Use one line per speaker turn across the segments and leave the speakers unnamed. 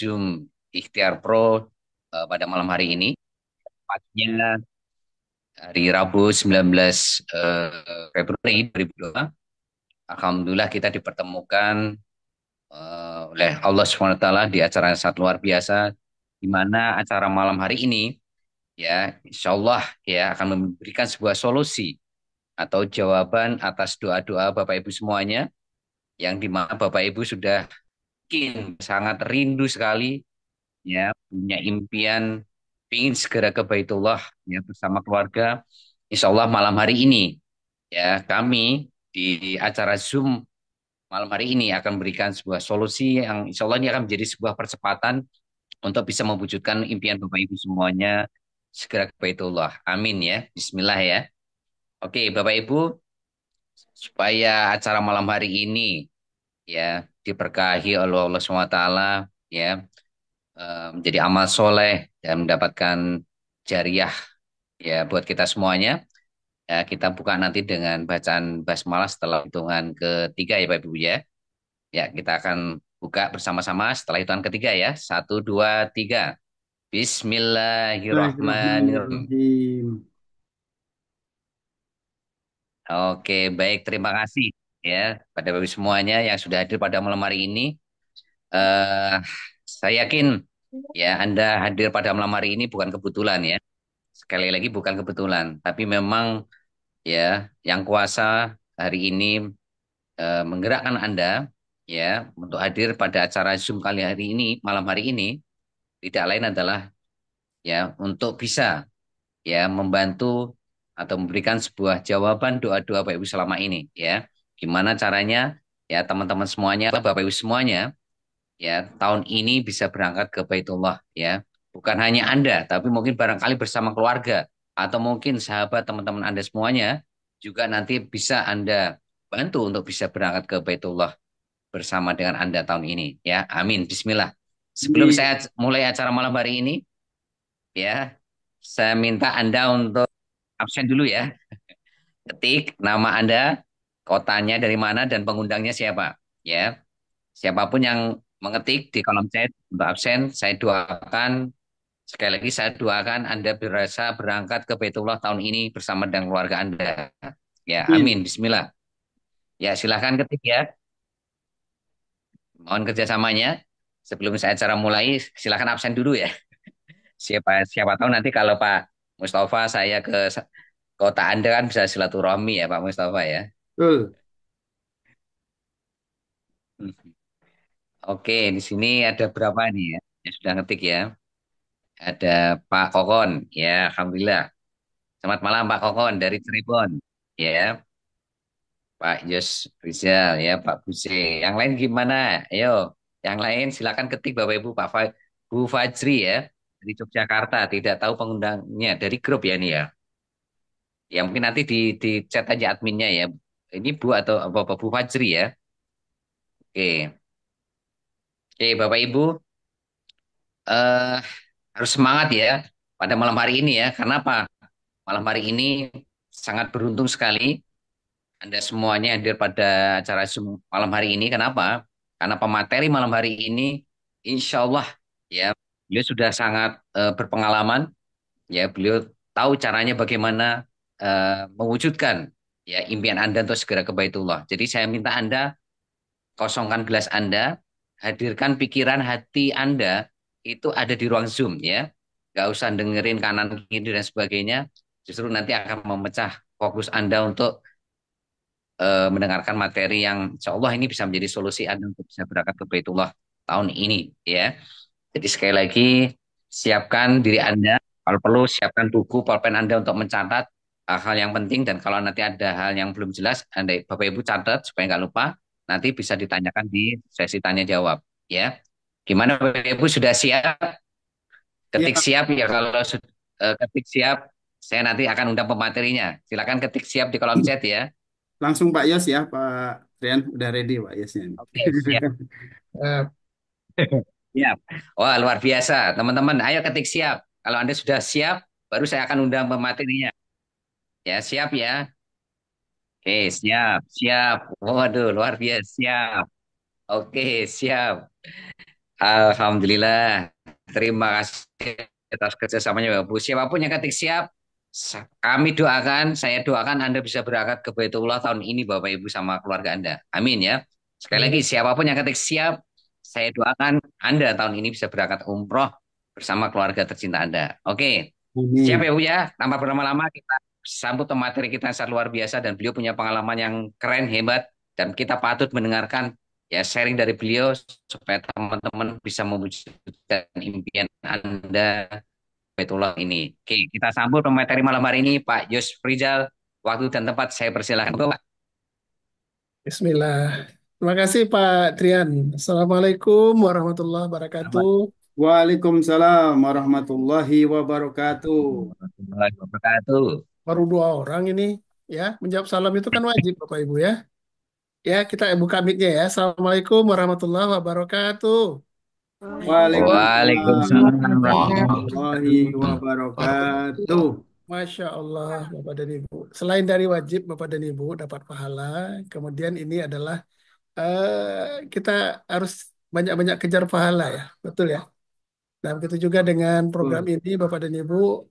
Zoom Ikhtiar Pro pada malam hari ini. Tepatnya hari Rabu 19 Februari 2002. Alhamdulillah kita dipertemukan oleh Allah SWT di acara yang sangat luar biasa, di mana acara malam hari ini ya insya Allah ya akan memberikan sebuah solusi atau jawaban atas doa-doa Bapak Ibu semuanya, yang dimana Bapak Ibu sudah mungkin sangat rindu sekali ya punya impian ingin segera ke Baitullah ya bersama keluarga. Insya Allah malam hari ini ya kami di acara Zoom malam hari ini akan berikan sebuah solusi yang insya Allah ini akan menjadi sebuah percepatan untuk bisa mewujudkan impian Bapak Ibu semuanya segera ke Baitullah. Amin ya. Bismillah ya. Oke, Bapak Ibu, supaya acara malam hari ini ya diberkahi oleh Allah SWT ya, menjadi amal soleh dan mendapatkan jariah ya buat kita semuanya. Ya, kita buka nanti dengan bacaan basmalah setelah hitungan ketiga ya Pak Ibu ya. Ya, kita akan buka bersama-sama setelah hitungan ketiga ya. Satu, dua, tiga. Bismillahirrahmanirrahim.
Bismillahirrahmanirrahim.
Oke, baik. Terima kasih ya pada Bapak Ibu semuanya yang sudah hadir pada malam hari ini. eh saya yakin ya Anda hadir pada malam hari ini bukan kebetulan ya. Sekali lagi bukan kebetulan, tapi memang ya yang kuasa hari ini menggerakkan Anda ya untuk hadir pada acara Zoom kali hari ini, malam hari ini, tidak lain adalah ya untuk bisa ya membantu atau memberikan sebuah jawaban doa-doa Bapak Ibu selama ini ya. Gimana caranya ya teman-teman semuanya, Bapak Ibu semuanya ya tahun ini bisa berangkat ke Baitullah ya. Bukan hanya Anda, tapi mungkin barangkali bersama keluarga atau mungkin sahabat teman-teman Anda semuanya juga nanti bisa Anda bantu untuk bisa berangkat ke Baitullah bersama dengan Anda tahun ini ya. Amin. Bismillah. Sebelum
Amin.
saya mulai acara malam hari ini ya, saya minta Anda untuk absen dulu ya. Ketik nama Anda, kotanya dari mana dan pengundangnya siapa ya. Siapapun yang mengetik di kolom chat untuk absen, saya doakan sekali lagi saya doakan Anda berasa berangkat ke Baitullah tahun ini bersama dengan keluarga Anda. Ya,
Amin.
amin. Bismillah. Ya, silahkan ketik ya. Mohon kerjasamanya. Sebelum saya acara mulai, silahkan absen dulu ya. Siapa siapa tahu nanti kalau Pak Mustafa saya ke kota Anda kan bisa silaturahmi ya Pak Mustafa ya.
Betul.
Oke, di sini ada berapa nih ya? Yang sudah ngetik ya. Ada Pak Kokon, ya, Alhamdulillah. Selamat malam Pak Kokon dari Cirebon, ya. Pak Yus Rizal, ya, Pak Buse. Yang lain gimana? Ayo, yang lain silakan ketik Bapak Ibu Bu Fajri ya dari Yogyakarta. Tidak tahu pengundangnya dari grup ya nih ya. Ya mungkin nanti di chat aja adminnya ya. Ini Bu atau apa Bu Fajri ya. Oke, oke Bapak Ibu, eh harus semangat ya pada malam hari ini ya. Karena apa? Malam hari ini sangat beruntung sekali Anda semuanya hadir pada acara Zoom malam hari ini. Kenapa? Karena pemateri malam hari ini, insya Allah ya, beliau sudah sangat berpengalaman. Ya, beliau tahu caranya bagaimana mewujudkan ya impian Anda untuk segera ke Baitullah. Jadi saya minta Anda kosongkan gelas Anda, hadirkan pikiran hati Anda itu ada di ruang Zoom ya. Gak usah dengerin kanan kiri dan sebagainya. Justru nanti akan memecah fokus Anda untuk mendengarkan materi yang insya Allah ini bisa menjadi solusi Anda untuk bisa berangkat ke Baitullah tahun ini ya. Jadi sekali lagi siapkan diri Anda, kalau perlu siapkan buku, pulpen Anda untuk mencatat hal-hal yang penting dan kalau nanti ada hal yang belum jelas, Anda Bapak Ibu catat supaya nggak lupa, nanti bisa ditanyakan di sesi tanya jawab ya. Gimana Bapak Ibu sudah siap?
Ya,
Ketik siap ya kalau ketik siap, saya nanti akan undang pematerinya. Silakan ketik siap di kolom chat ya.
langsung Pak Yos ya, Pak Rian. Udah ready Pak Yosnya.
Oke, siap. Siap. Wah, luar biasa. Teman-teman, ayo ketik siap. Kalau Anda sudah siap, baru saya akan undang pematerinya. Ya, siap ya. Oke, siap, siap. Waduh, luar biasa. Siap. Oke, siap. Alhamdulillah. Terima kasih atas kerjasamanya Bapak Ibu. Siapapun yang ketik siap, kami doakan, saya doakan Anda bisa berangkat ke Baitullah tahun ini Bapak Ibu sama keluarga Anda. Amin ya. Sekali lagi,
Amin.
siapapun yang ketik siap, saya doakan Anda tahun ini bisa berangkat umroh bersama keluarga tercinta Anda. Oke, siap ya
Amin.
Bu ya. Tanpa berlama-lama kita sambut materi kita yang sangat luar biasa dan beliau punya pengalaman yang keren, hebat, dan kita patut mendengarkan ya sharing dari beliau supaya teman-teman bisa mewujudkan impian Anda Baitullah ini. Oke, kita sambut pemateri malam hari ini Pak Yus Rizal. Waktu dan tempat saya persilahkan. Pak.
Bismillah. Terima kasih Pak Trian. Assalamualaikum warahmatullahi wabarakatuh.
Waalaikumsalam warahmatullahi wabarakatuh.
Warahmatullahi wabarakatuh.
Baru dua orang ini ya. Menjawab salam itu kan wajib Bapak Ibu ya. Ya kita buka mic-nya ya. Assalamualaikum warahmatullahi wabarakatuh.
Waalaikumsalam
Waalaikumsalam warahmatullahi
warahmatullahi wabarakatuh.
Masya Allah Bapak dan Ibu. Selain dari wajib Bapak dan Ibu dapat pahala, kemudian ini adalah kita harus banyak-banyak kejar pahala ya. Betul ya. Nah, begitu juga dengan program
Betul.
ini, Bapak dan Ibu,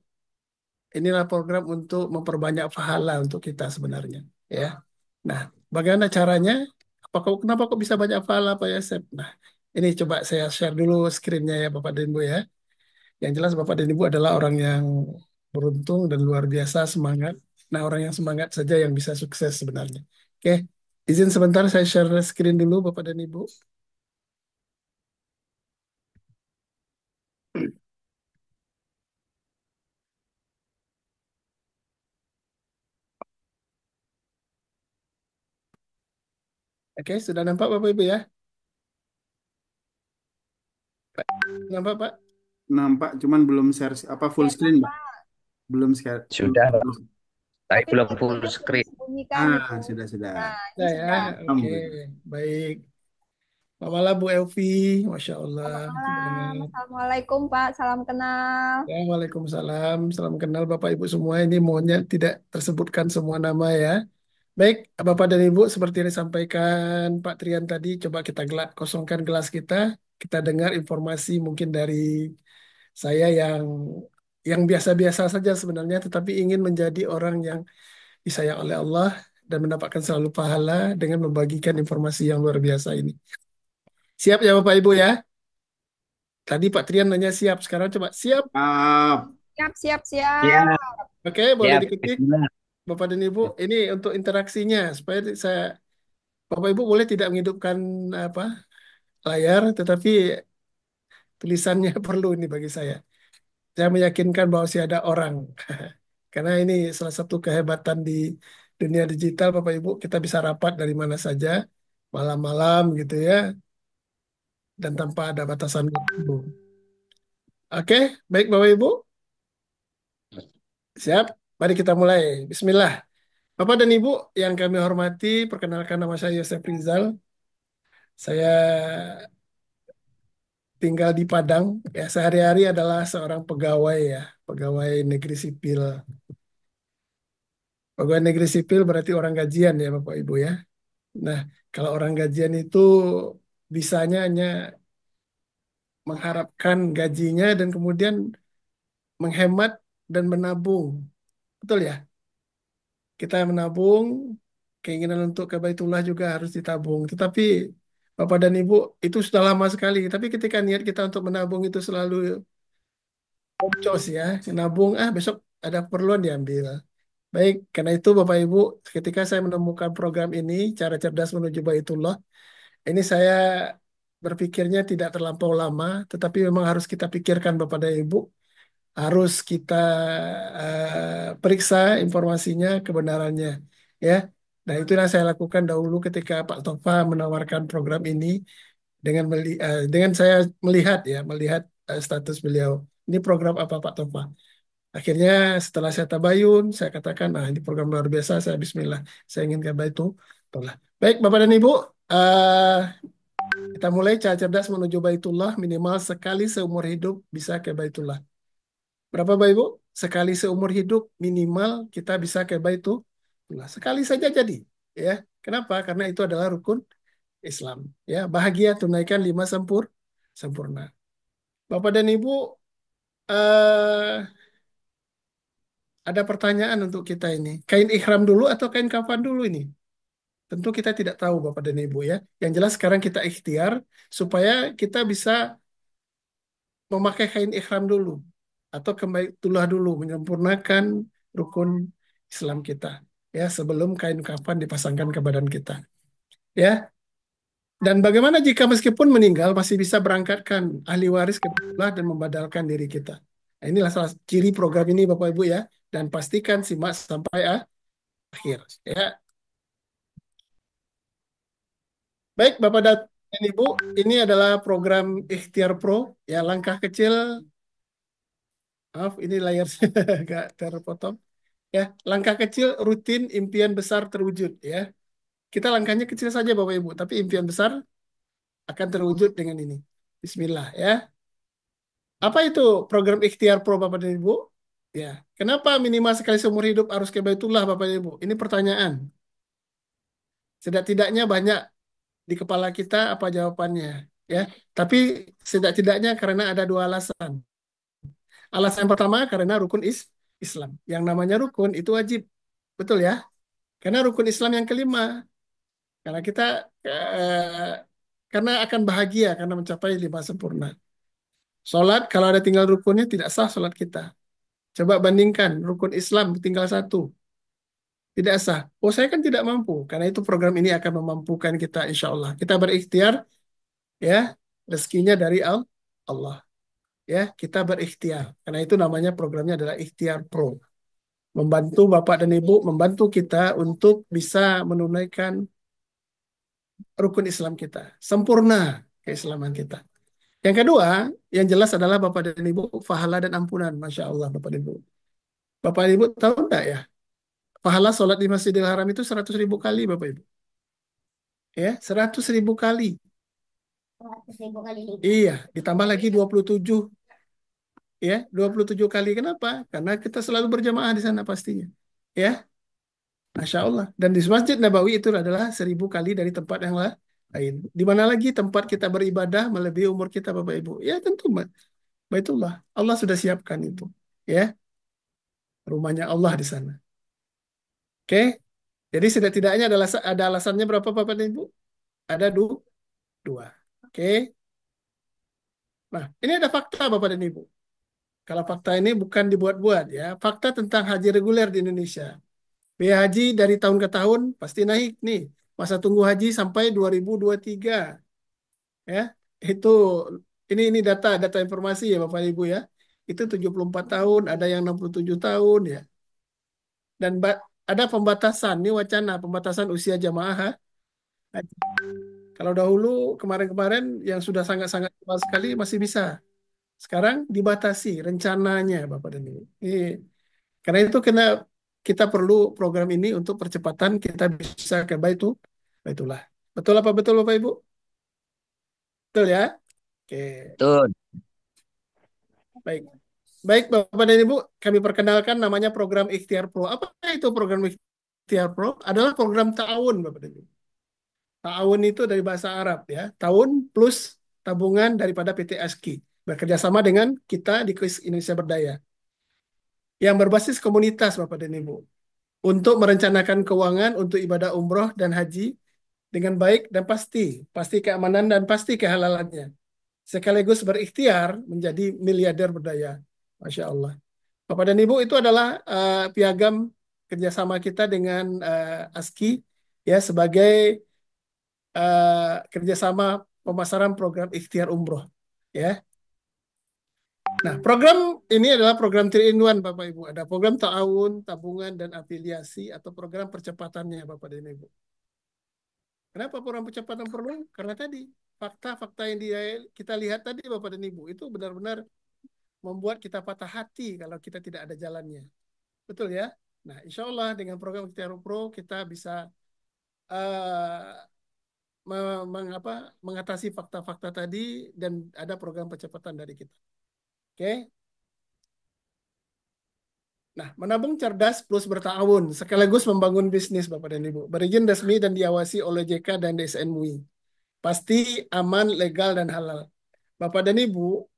inilah program untuk memperbanyak pahala untuk kita sebenarnya, ya. Nah, bagaimana caranya? Kenapa kok bisa banyak pahala, Pak Yasep? Nah, ini coba saya share dulu screen-nya ya, Bapak dan Ibu ya. Yang jelas Bapak dan Ibu adalah orang yang beruntung dan luar biasa semangat. Nah, orang yang semangat saja yang bisa sukses sebenarnya. Oke, izin sebentar saya share screen dulu, Bapak dan Ibu. Oke, sudah nampak Bapak Ibu ya? Nampak Pak?
Nampak cuman belum share apa full
Ya,
screen, Mbak?
Bapak.
Belum share.
Sudah,
Belum.
tapi
Tapi
belum full
backgroundnya sudah
screen.
disembunyikan itu.
Ah, sudah.
Nah, ini
Sudah ya,
sudah.
oke,
Alhamdulillah.
baik. Selamat malam Bu Elvi, Masya Allah.
Selamat malam.
Semangat.
Assalamualaikum, Pak. Salam kenal.
Ya, Waalaikumsalam. Salam kenal Bapak Ibu semua. Ini mohonnya tidak tersebutkan semua nama ya. Baik, Bapak dan Ibu, seperti yang disampaikan Pak Trian tadi, coba kita kosongkan gelas kita. Kita dengar informasi mungkin dari saya yang biasa-biasa saja sebenarnya, tetapi ingin menjadi orang yang disayang oleh Allah dan mendapatkan selalu pahala dengan membagikan informasi yang luar biasa ini. Siap ya Bapak Ibu ya? Tadi Pak Trian nanya siap, sekarang coba siap.
Siap.
Siap, siap, siap.
Siap,
Oke, boleh
siap.
diketik
Bismillah.
Bapak dan Ibu. Ini untuk interaksinya supaya Bapak Ibu boleh tidak menghidupkan apa layar, tetapi tulisannya perlu ini bagi saya. Saya meyakinkan bahwa masih ada orang. Karena ini salah satu kehebatan di dunia digital, Bapak Ibu, kita bisa rapat dari mana saja, malam-malam gitu ya, dan tanpa ada batasan waktu. Oke, baik Bapak Ibu, siap? Mari kita mulai. Bismillah. Bapak dan Ibu yang kami hormati, perkenalkan nama saya Yosef Rizal. Saya tinggal di Padang. Ya, sehari-hari adalah seorang pegawai ya, pegawai negeri sipil. Pegawai negeri sipil berarti orang gajian ya Bapak Ibu ya. Nah, kalau orang gajian itu bisanya hanya mengharapkan gajinya dan kemudian menghemat dan menabung. Betul ya? Kita menabung, keinginan untuk ke Baitullah juga harus ditabung. Tetapi Bapak dan Ibu itu sudah lama sekali. Tapi ketika niat kita untuk menabung itu selalu boncos ya. Nabung, besok ada keperluan diambil. Baik, karena itu Bapak Ibu, ketika saya menemukan program ini, Cara Cerdas Menuju Baitullah, ini saya berpikirnya tidak terlampau lama, tetapi memang harus kita pikirkan Bapak dan Ibu, harus kita periksa informasinya, kebenarannya, ya. Nah, itu yang saya lakukan dahulu ketika Pak Tofa menawarkan program ini dengan saya melihat status beliau. Ini program apa Pak Tofa? Akhirnya setelah saya tabayun, saya katakan, nah ini program luar biasa, saya Bismillah, saya ingin coba itu. Itulah. Baik, Bapak dan Ibu, eh, kita mulai cara cerdas menuju Baitullah minimal sekali seumur hidup bisa ke Baitullah. Berapa Bapak Ibu? Sekali seumur hidup minimal kita bisa ke Baitullah. Sekali saja jadi, ya. Kenapa? Karena itu adalah rukun Islam. Ya, bahagia tunaikan lima sempurna. Bapak dan Ibu, eh, ada pertanyaan untuk kita ini. Kain ihram dulu atau kain kafan dulu ini? Tentu kita tidak tahu Bapak dan Ibu ya. Yang jelas sekarang kita ikhtiar supaya kita bisa memakai kain ihram dulu atau tulah dulu menyempurnakan rukun Islam kita ya sebelum kain kafan dipasangkan ke badan kita ya. Dan bagaimana jika meskipun meninggal masih bisa berangkatkan ahli waris ke kiblah dan membadalkan diri kita. Nah, inilah salah ciri program ini Bapak Ibu ya, dan pastikan simak sampai akhir ya. Baik Bapak dan Ibu, ini adalah program Ikhtiar Pro ya, langkah kecil. Maaf, ini layar saya agak terpotong. Ya, langkah kecil rutin impian besar terwujud ya. Kita langkahnya kecil saja Bapak Ibu, tapi impian besar akan terwujud dengan ini. Bismillah ya. Apa itu program Ikhtiar Pro Bapak dan Ibu? Ya, kenapa minimal sekali seumur hidup harus ke Baitullah Bapak dan Ibu? Ini pertanyaan. Setidak-tidaknya banyak di kepala kita apa jawabannya ya. Tapi setidak-tidaknya karena ada dua alasan. Alasan pertama karena rukun Islam. Yang namanya rukun itu wajib. Betul ya? Karena rukun Islam yang kelima. Karena kita eh, karena akan bahagia karena mencapai lima sempurna. Sholat kalau ada tinggal rukunnya tidak sah sholat kita. Coba bandingkan rukun Islam tinggal satu, tidak sah. Oh saya kan tidak mampu. Karena itu program ini akan memampukan kita insya Allah. Kita berikhtiar ya, rezekinya dari Allah. Ya kita berikhtiar. Karena itu namanya programnya adalah Ikhtiar Pro. Membantu Bapak dan Ibu, membantu kita untuk bisa menunaikan rukun Islam kita. Sempurna keislaman kita. Yang kedua, yang jelas adalah Bapak dan Ibu, pahala dan ampunan. Masya Allah, Bapak dan Ibu. Bapak dan Ibu tahu enggak ya? Pahala sholat di Masjidil Haram itu 100.000 kali, Bapak Ibu. Ya, 100.000 kali.
100.000 kali lipat.
Iya, ditambah lagi 27. Ya, 27 kali. Kenapa? Karena kita selalu berjamaah di sana pastinya. Ya, Masya Allah. Dan di Masjid Nabawi itu adalah 1.000 kali dari tempat yang lain. Di mana lagi tempat kita beribadah melebihi umur kita, Bapak Ibu? Ya, tentu, Baitullah. Allah sudah siapkan itu. Ya, rumahnya Allah di sana. Oke, jadi setidak-tidaknya ada alasannya berapa Bapak dan Ibu? Ada dua. Oke, nah ini ada fakta Bapak dan Ibu. Kalau fakta ini bukan dibuat-buat ya, fakta tentang haji reguler di Indonesia. Biaya haji dari tahun ke tahun pasti naik nih. Masa tunggu haji sampai 2023 ya. Itu ini data informasi ya Bapak Ibu ya. Itu 74 tahun, ada yang 67 tahun ya. Dan ada pembatasan, ini wacana pembatasan usia jamaah haji. Kalau dahulu kemarin-kemarin yang sudah sangat-sangat tua sekali masih bisa. Sekarang dibatasi rencananya Bapak dan Ibu. Karena itu kita perlu program ini untuk percepatan kita bisa ke Baitullah. Betul apa betul Bapak Ibu? Betul ya? Oke,
Betul.
baik. Baik Bapak dan Ibu, kami perkenalkan namanya program Ikhtiar Pro. Apa itu program Ikhtiar Pro? Adalah program ta'awun Bapak dan Ibu. Ta'awun itu dari bahasa Arab ya. Tahun plus tabungan daripada PT ASKI. Bekerja sama dengan kita di KUIS Indonesia Berdaya. Yang berbasis komunitas Bapak dan Ibu. Untuk merencanakan keuangan untuk ibadah umroh dan haji dengan baik dan pasti. Pasti keamanan dan pasti kehalalannya. Sekaligus berikhtiar menjadi miliarder berdaya. Masya Allah. Bapak dan Ibu itu adalah piagam kerjasama kita dengan ASKI ya sebagai kerjasama pemasaran program ikhtiar umroh ya. Nah, program ini adalah program 3-in-1 Bapak Ibu. Ada program ta'awun, tabungan, dan afiliasi atau program percepatannya Bapak dan Ibu. Kenapa program percepatan perlu? Karena tadi fakta-fakta yang kita lihat tadi Bapak dan Ibu itu benar-benar membuat kita patah hati kalau kita tidak ada jalannya. Betul ya? Nah, insya Allah dengan program Ikhtiar Pro kita bisa uh, mengatasi fakta-fakta tadi dan ada program percepatan dari kita. Oke? Nah, menabung cerdas plus bertahun sekaligus membangun bisnis Bapak dan Ibu. Berizin resmi dan diawasi oleh JK dan DSN MUI. Pasti aman, legal, dan halal. Bapak dan Ibu,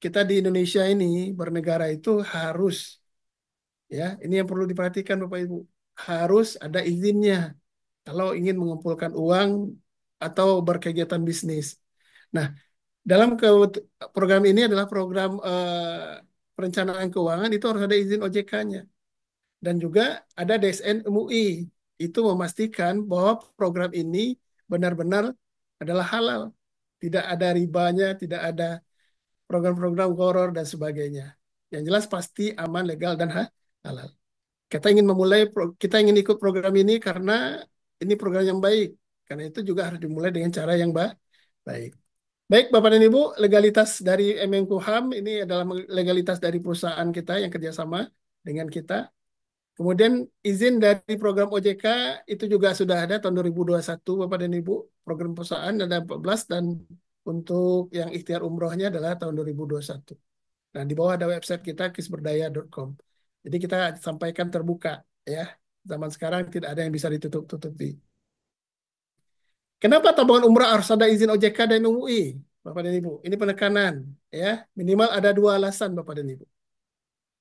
kita di Indonesia ini bernegara itu harus, ya, ini yang perlu diperhatikan Bapak Ibu, harus ada izinnya kalau ingin mengumpulkan uang atau berkegiatan bisnis. Nah, dalam program ini adalah program perencanaan keuangan, itu harus ada izin OJK-nya. Dan juga ada DSN MUI. Itu memastikan bahwa program ini benar-benar adalah halal. Tidak ada ribanya, tidak ada program-program goror dan sebagainya. Yang jelas pasti aman, legal, dan halal. Kita ingin ikut program ini karena ini program yang baik. Karena itu juga harus dimulai dengan cara yang baik. Baik, Bapak dan Ibu, legalitas dari Menkumham ini adalah legalitas dari perusahaan kita yang kerjasama dengan kita. Kemudian izin dari program OJK itu juga sudah ada tahun 2021, Bapak dan Ibu. Program perusahaan ada 14 dan untuk yang ikhtiar umrohnya adalah tahun 2021. Nah, di bawah ada website kita kisberdaya.com. Jadi kita sampaikan terbuka ya. Zaman sekarang tidak ada yang bisa ditutup-tutupi. Kenapa tabungan umrah harus ada izin OJK dan MUI, Bapak dan Ibu? Ini penekanan ya. Minimal ada dua alasan, Bapak dan Ibu.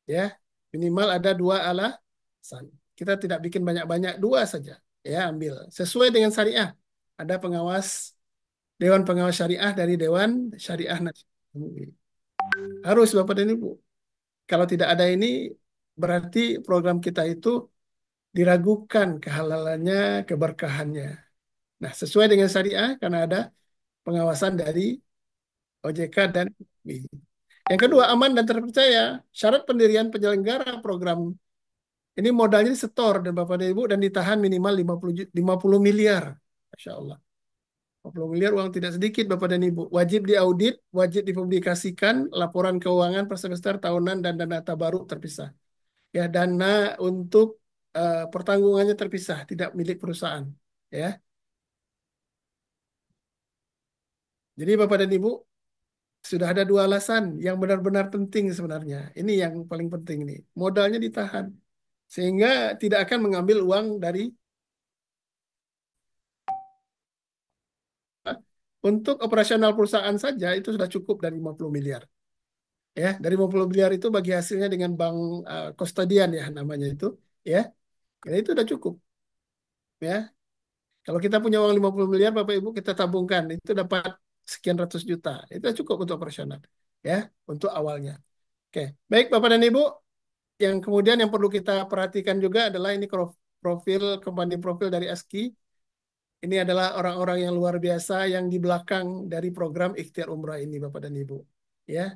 Ya, minimal ada dua alasan. Kita tidak bikin banyak-banyak, dua saja. Ya, ambil sesuai dengan syariah. Ada Dewan Pengawas Syariah dari Dewan Syariah Nasional MUI. Harus Bapak dan Ibu. Kalau tidak ada ini, berarti program kita itu diragukan kehalalannya, keberkahannya. Nah, sesuai dengan syariah karena ada pengawasan dari OJK dan MUI. Yang kedua, aman dan terpercaya. Syarat pendirian penyelenggara program ini modalnya disetor dan Bapak dan Ibu dan ditahan minimal 50 miliar. Masya Allah. 50 miliar uang tidak sedikit Bapak dan Ibu. Wajib diaudit, wajib dipublikasikan laporan keuangan per semester, tahunan, dan dana tabaruk terpisah. Ya, dana untuk pertanggungannya terpisah, tidak milik perusahaan. Ya. Jadi Bapak dan Ibu, sudah ada dua alasan yang benar-benar penting sebenarnya. Ini yang paling penting nih. Modalnya ditahan. Sehingga tidak akan mengambil uang dari untuk operasional perusahaan saja itu sudah cukup dari 50 miliar. Ya, dari 50 miliar itu bagi hasilnya dengan bank kustodian ya namanya itu, ya. Ya itu sudah cukup, ya. Kalau kita punya uang 50 miliar Bapak Ibu kita tabungkan, itu dapat sekian ratus juta. Itu sudah cukup untuk operasional, ya, untuk awalnya. Oke, baik Bapak dan Ibu, yang kemudian yang perlu kita perhatikan juga adalah ini company profil dari ASKI. Ini adalah orang-orang yang luar biasa yang di belakang dari program Ikhtiar Umrah ini, Bapak dan Ibu. Ya,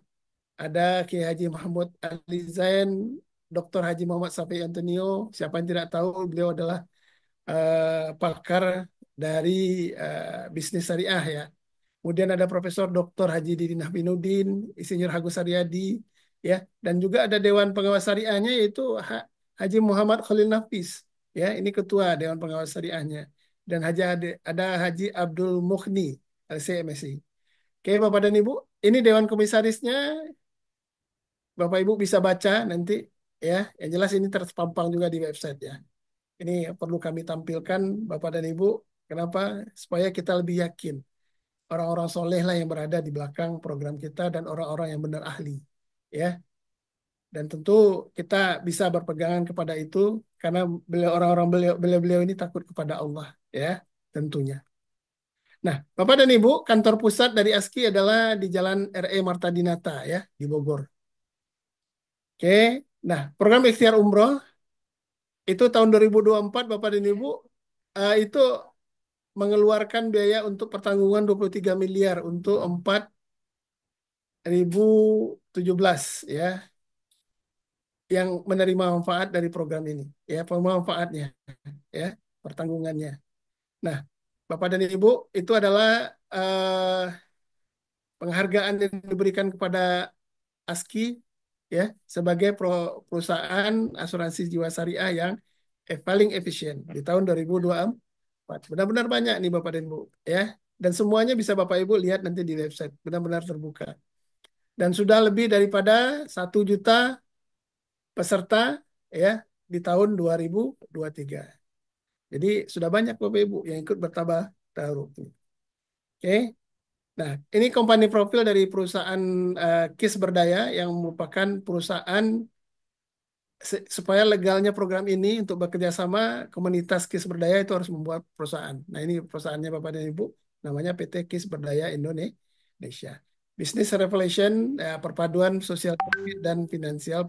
ada Kiai Haji Mahmud Ali Zain, Dr. Haji Muhammad Safi Antonio. Siapa yang tidak tahu, beliau adalah pakar dari bisnis syariah ya. Kemudian ada Profesor Dr. Haji Didin Ahminuddin, Insinyur Agus Haryadi, ya, dan juga ada Dewan Pengawas Syariahnya yaitu Haji Muhammad Khalil Nafis, ya, ini Ketua Dewan Pengawas Syariahnya, dan ada Haji Abdul Mukhni, LC-MSI. Oke, Bapak dan Ibu, ini Dewan Komisarisnya, Bapak Ibu bisa baca nanti, ya, yang jelas ini terpampang juga di website ya. Ini perlu kami tampilkan, Bapak dan Ibu, kenapa? Supaya kita lebih yakin orang-orang soleh lah yang berada di belakang program kita dan orang-orang yang benar ahli, ya. Dan tentu kita bisa berpegangan kepada itu karena beliau ini takut kepada Allah, ya, tentunya. Nah, Bapak dan Ibu, kantor pusat dari ASKI adalah di Jalan RE Marta Dinata ya, di Bogor. Oke. Nah, program Ikhtiar Umroh itu tahun 2024 Bapak dan Ibu itu mengeluarkan biaya untuk pertanggungan 23 miliar untuk 4.017 ya yang menerima manfaat dari program ini ya pemanfaatnya ya pertanggungannya. Nah, Bapak dan Ibu itu adalah eh, penghargaan yang diberikan kepada ASKI ya sebagai perusahaan asuransi jiwa syariah yang paling efisien di tahun 2024. Benar-benar banyak nih Bapak dan Ibu ya. Dan semuanya bisa Bapak Ibu lihat nanti di website. Benar-benar terbuka. Dan sudah lebih daripada 1 juta peserta ya di tahun 2023. Jadi sudah banyak Bapak Ibu yang ikut bertabah taruh. Oke. Nah, ini company profil dari perusahaan KIS Berdaya yang merupakan perusahaan supaya legalnya program ini untuk bekerja sama komunitas KIS Berdaya itu harus membuat perusahaan. Nah, ini perusahaannya Bapak dan Ibu, namanya PT KIS Berdaya Indonesia. Business Revolution, perpaduan sosial profit dan financial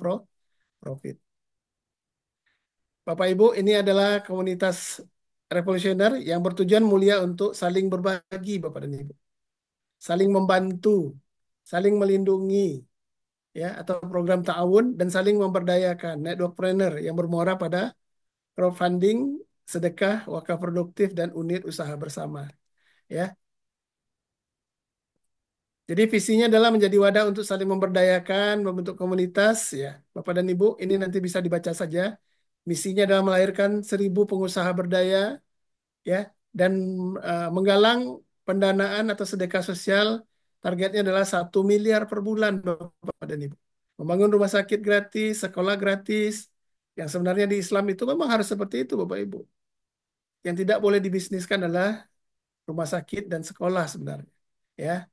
profit. Bapak Ibu, ini adalah komunitas revolusioner yang bertujuan mulia untuk saling berbagi, Bapak dan Ibu. Saling membantu, saling melindungi, ya, atau program ta'awun dan saling memberdayakan networkpreneur yang bermuara pada crowdfunding, sedekah, wakaf produktif dan unit usaha bersama, ya. Jadi visinya adalah menjadi wadah untuk saling memberdayakan, membentuk komunitas, ya. Bapak dan Ibu, ini nanti bisa dibaca saja. Misinya adalah melahirkan 1.000 pengusaha berdaya, ya, dan menggalang pendanaan atau sedekah sosial. Targetnya adalah 1 miliar per bulan, Bapak dan Ibu. Membangun rumah sakit gratis, sekolah gratis, yang sebenarnya di Islam itu memang harus seperti itu, Bapak Ibu. Yang tidak boleh dibisniskan adalah rumah sakit dan sekolah sebenarnya, ya.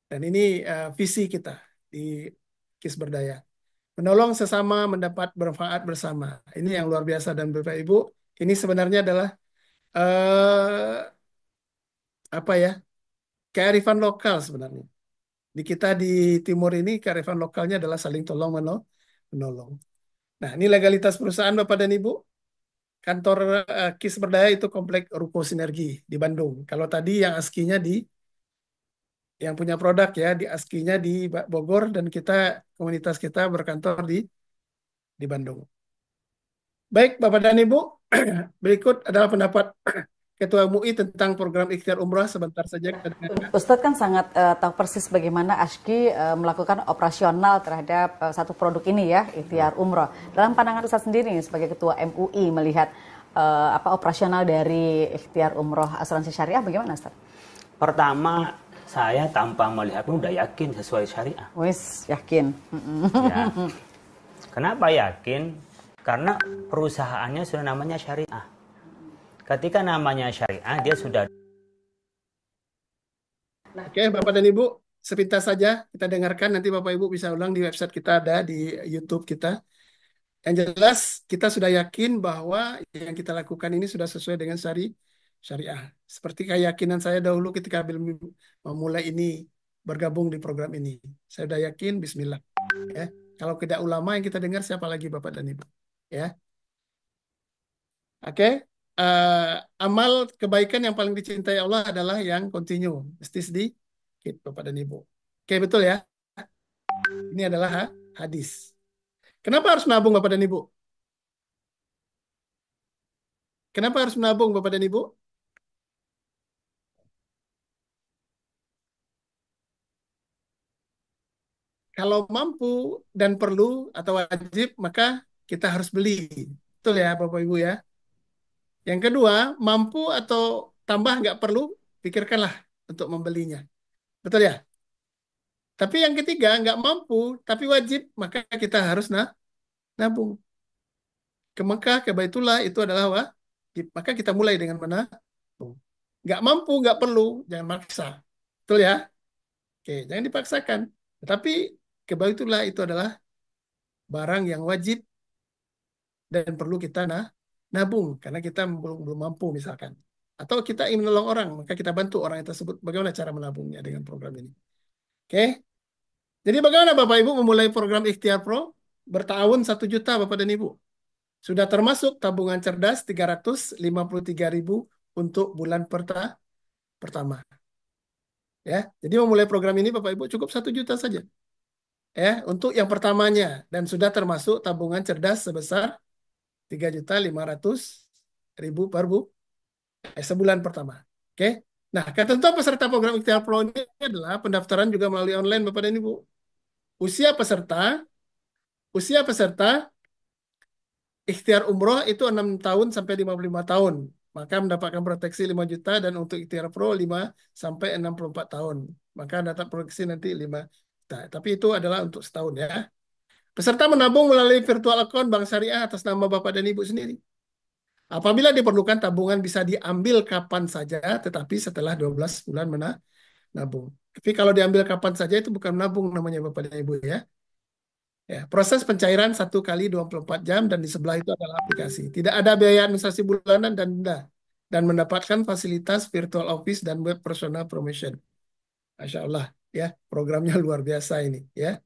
Dan ini visi kita di KIS Berdaya. Menolong sesama mendapat bermanfaat bersama. Ini yang luar biasa dan Bapak Ibu, ini sebenarnya adalah eh, apa ya? Kearifan lokal sebenarnya. Di kita di timur ini kearifan lokalnya adalah saling tolong menolong. Nah, ini legalitas perusahaan Bapak dan Ibu. Kantor KIS Berdaya itu Komplek Ruko Sinergi di Bandung. Kalau tadi yang ASKI-nya yang punya produk ya di ASKI-nya di Bogor dan kita komunitas kita berkantor di Bandung. Baik, Bapak dan Ibu, berikut adalah pendapat Ketua MUI tentang program Ikhtiar Umrah. Sebentar saja kita dengarkan.
Ustadz kan sangat tahu persis bagaimana ASKI melakukan operasional terhadap satu produk ini ya, Ikhtiar Umroh. Dalam pandangan Ustadz sendiri sebagai Ketua MUI melihat apa operasional dari Ikhtiar Umroh Asuransi Syariah bagaimana, Ustadz?
Pertama, saya tanpa melihat pun udah yakin sesuai syariah.
Wis, yakin.
Ya. Kenapa yakin? Karena perusahaannya sudah namanya syariah. Ketika namanya syariah, dia sudah.
Oke, Bapak dan Ibu, sepintas saja kita dengarkan. Nanti Bapak Ibu bisa ulang di website kita ada, di YouTube kita. Yang jelas, kita sudah yakin bahwa yang kita lakukan ini sudah sesuai dengan syariah. Seperti keyakinan saya dahulu ketika memulai ini, bergabung di program ini. Saya sudah yakin, bismillah. Ya. Kalau tidak ulama yang kita dengar, siapa lagi Bapak dan Ibu? Ya. Oke. Amal kebaikan yang paling dicintai Allah adalah yang continue. Mesti sedikit, Bapak dan Ibu. Oke, betul ya? Ini adalah hadis. Kenapa harus menabung, Bapak dan Ibu? Kenapa harus menabung, Bapak dan Ibu? Kalau mampu dan perlu atau wajib, maka kita harus beli. Betul ya, Bapak Ibu ya? Yang kedua, mampu atau tambah nggak perlu, pikirkanlah untuk membelinya. Betul ya? Tapi yang ketiga, nggak mampu, tapi wajib, maka kita harus nabung. Ke Mekah, ke Baitullah, itu adalah wajib. Maka kita mulai dengan menabung. Nggak mampu, nggak perlu, jangan maksa. Betul ya? Oke, jangan dipaksakan. Tetapi ke Baitullah itu adalah barang yang wajib dan perlu kita nabung karena kita belum belum mampu misalkan. Atau kita ingin menolong orang, maka kita bantu orang yang tersebut. Bagaimana cara menabungnya dengan program ini? Oke. Jadi bagaimana Bapak Ibu memulai program Ikhtiar Pro? Bertahun 1 juta Bapak dan Ibu. Sudah termasuk tabungan cerdas 353.000 untuk bulan pertama. Ya, jadi memulai program ini Bapak Ibu cukup 1 juta saja. Ya, untuk yang pertamanya dan sudah termasuk tabungan cerdas sebesar 3.500.000 sebulan pertama. Oke. Nah, ketentuan peserta program Ikhtiar Pro ini adalah pendaftaran juga melalui online Bapak dan Ibu. Usia peserta, usia peserta Ikhtiar Umroh itu 6 tahun sampai 55 tahun. Maka mendapatkan proteksi 5 juta dan untuk Ikhtiar Pro 5 sampai 64 tahun. Maka dapat proteksi nanti 5 juta. Tapi itu adalah untuk setahun ya. Peserta menabung melalui virtual account Bank Syariah atas nama Bapak dan Ibu sendiri. Apabila diperlukan tabungan bisa diambil kapan saja, tetapi setelah 12 bulan nabung. Tapi kalau diambil kapan saja itu bukan nabung namanya Bapak dan Ibu ya. Ya, proses pencairan 1 kali 24 jam dan di sebelah itu adalah aplikasi. Tidak ada biaya administrasi bulanan dan denda. Dan mendapatkan fasilitas virtual office dan web personal promotion. Masya Allah ya, programnya luar biasa ini ya.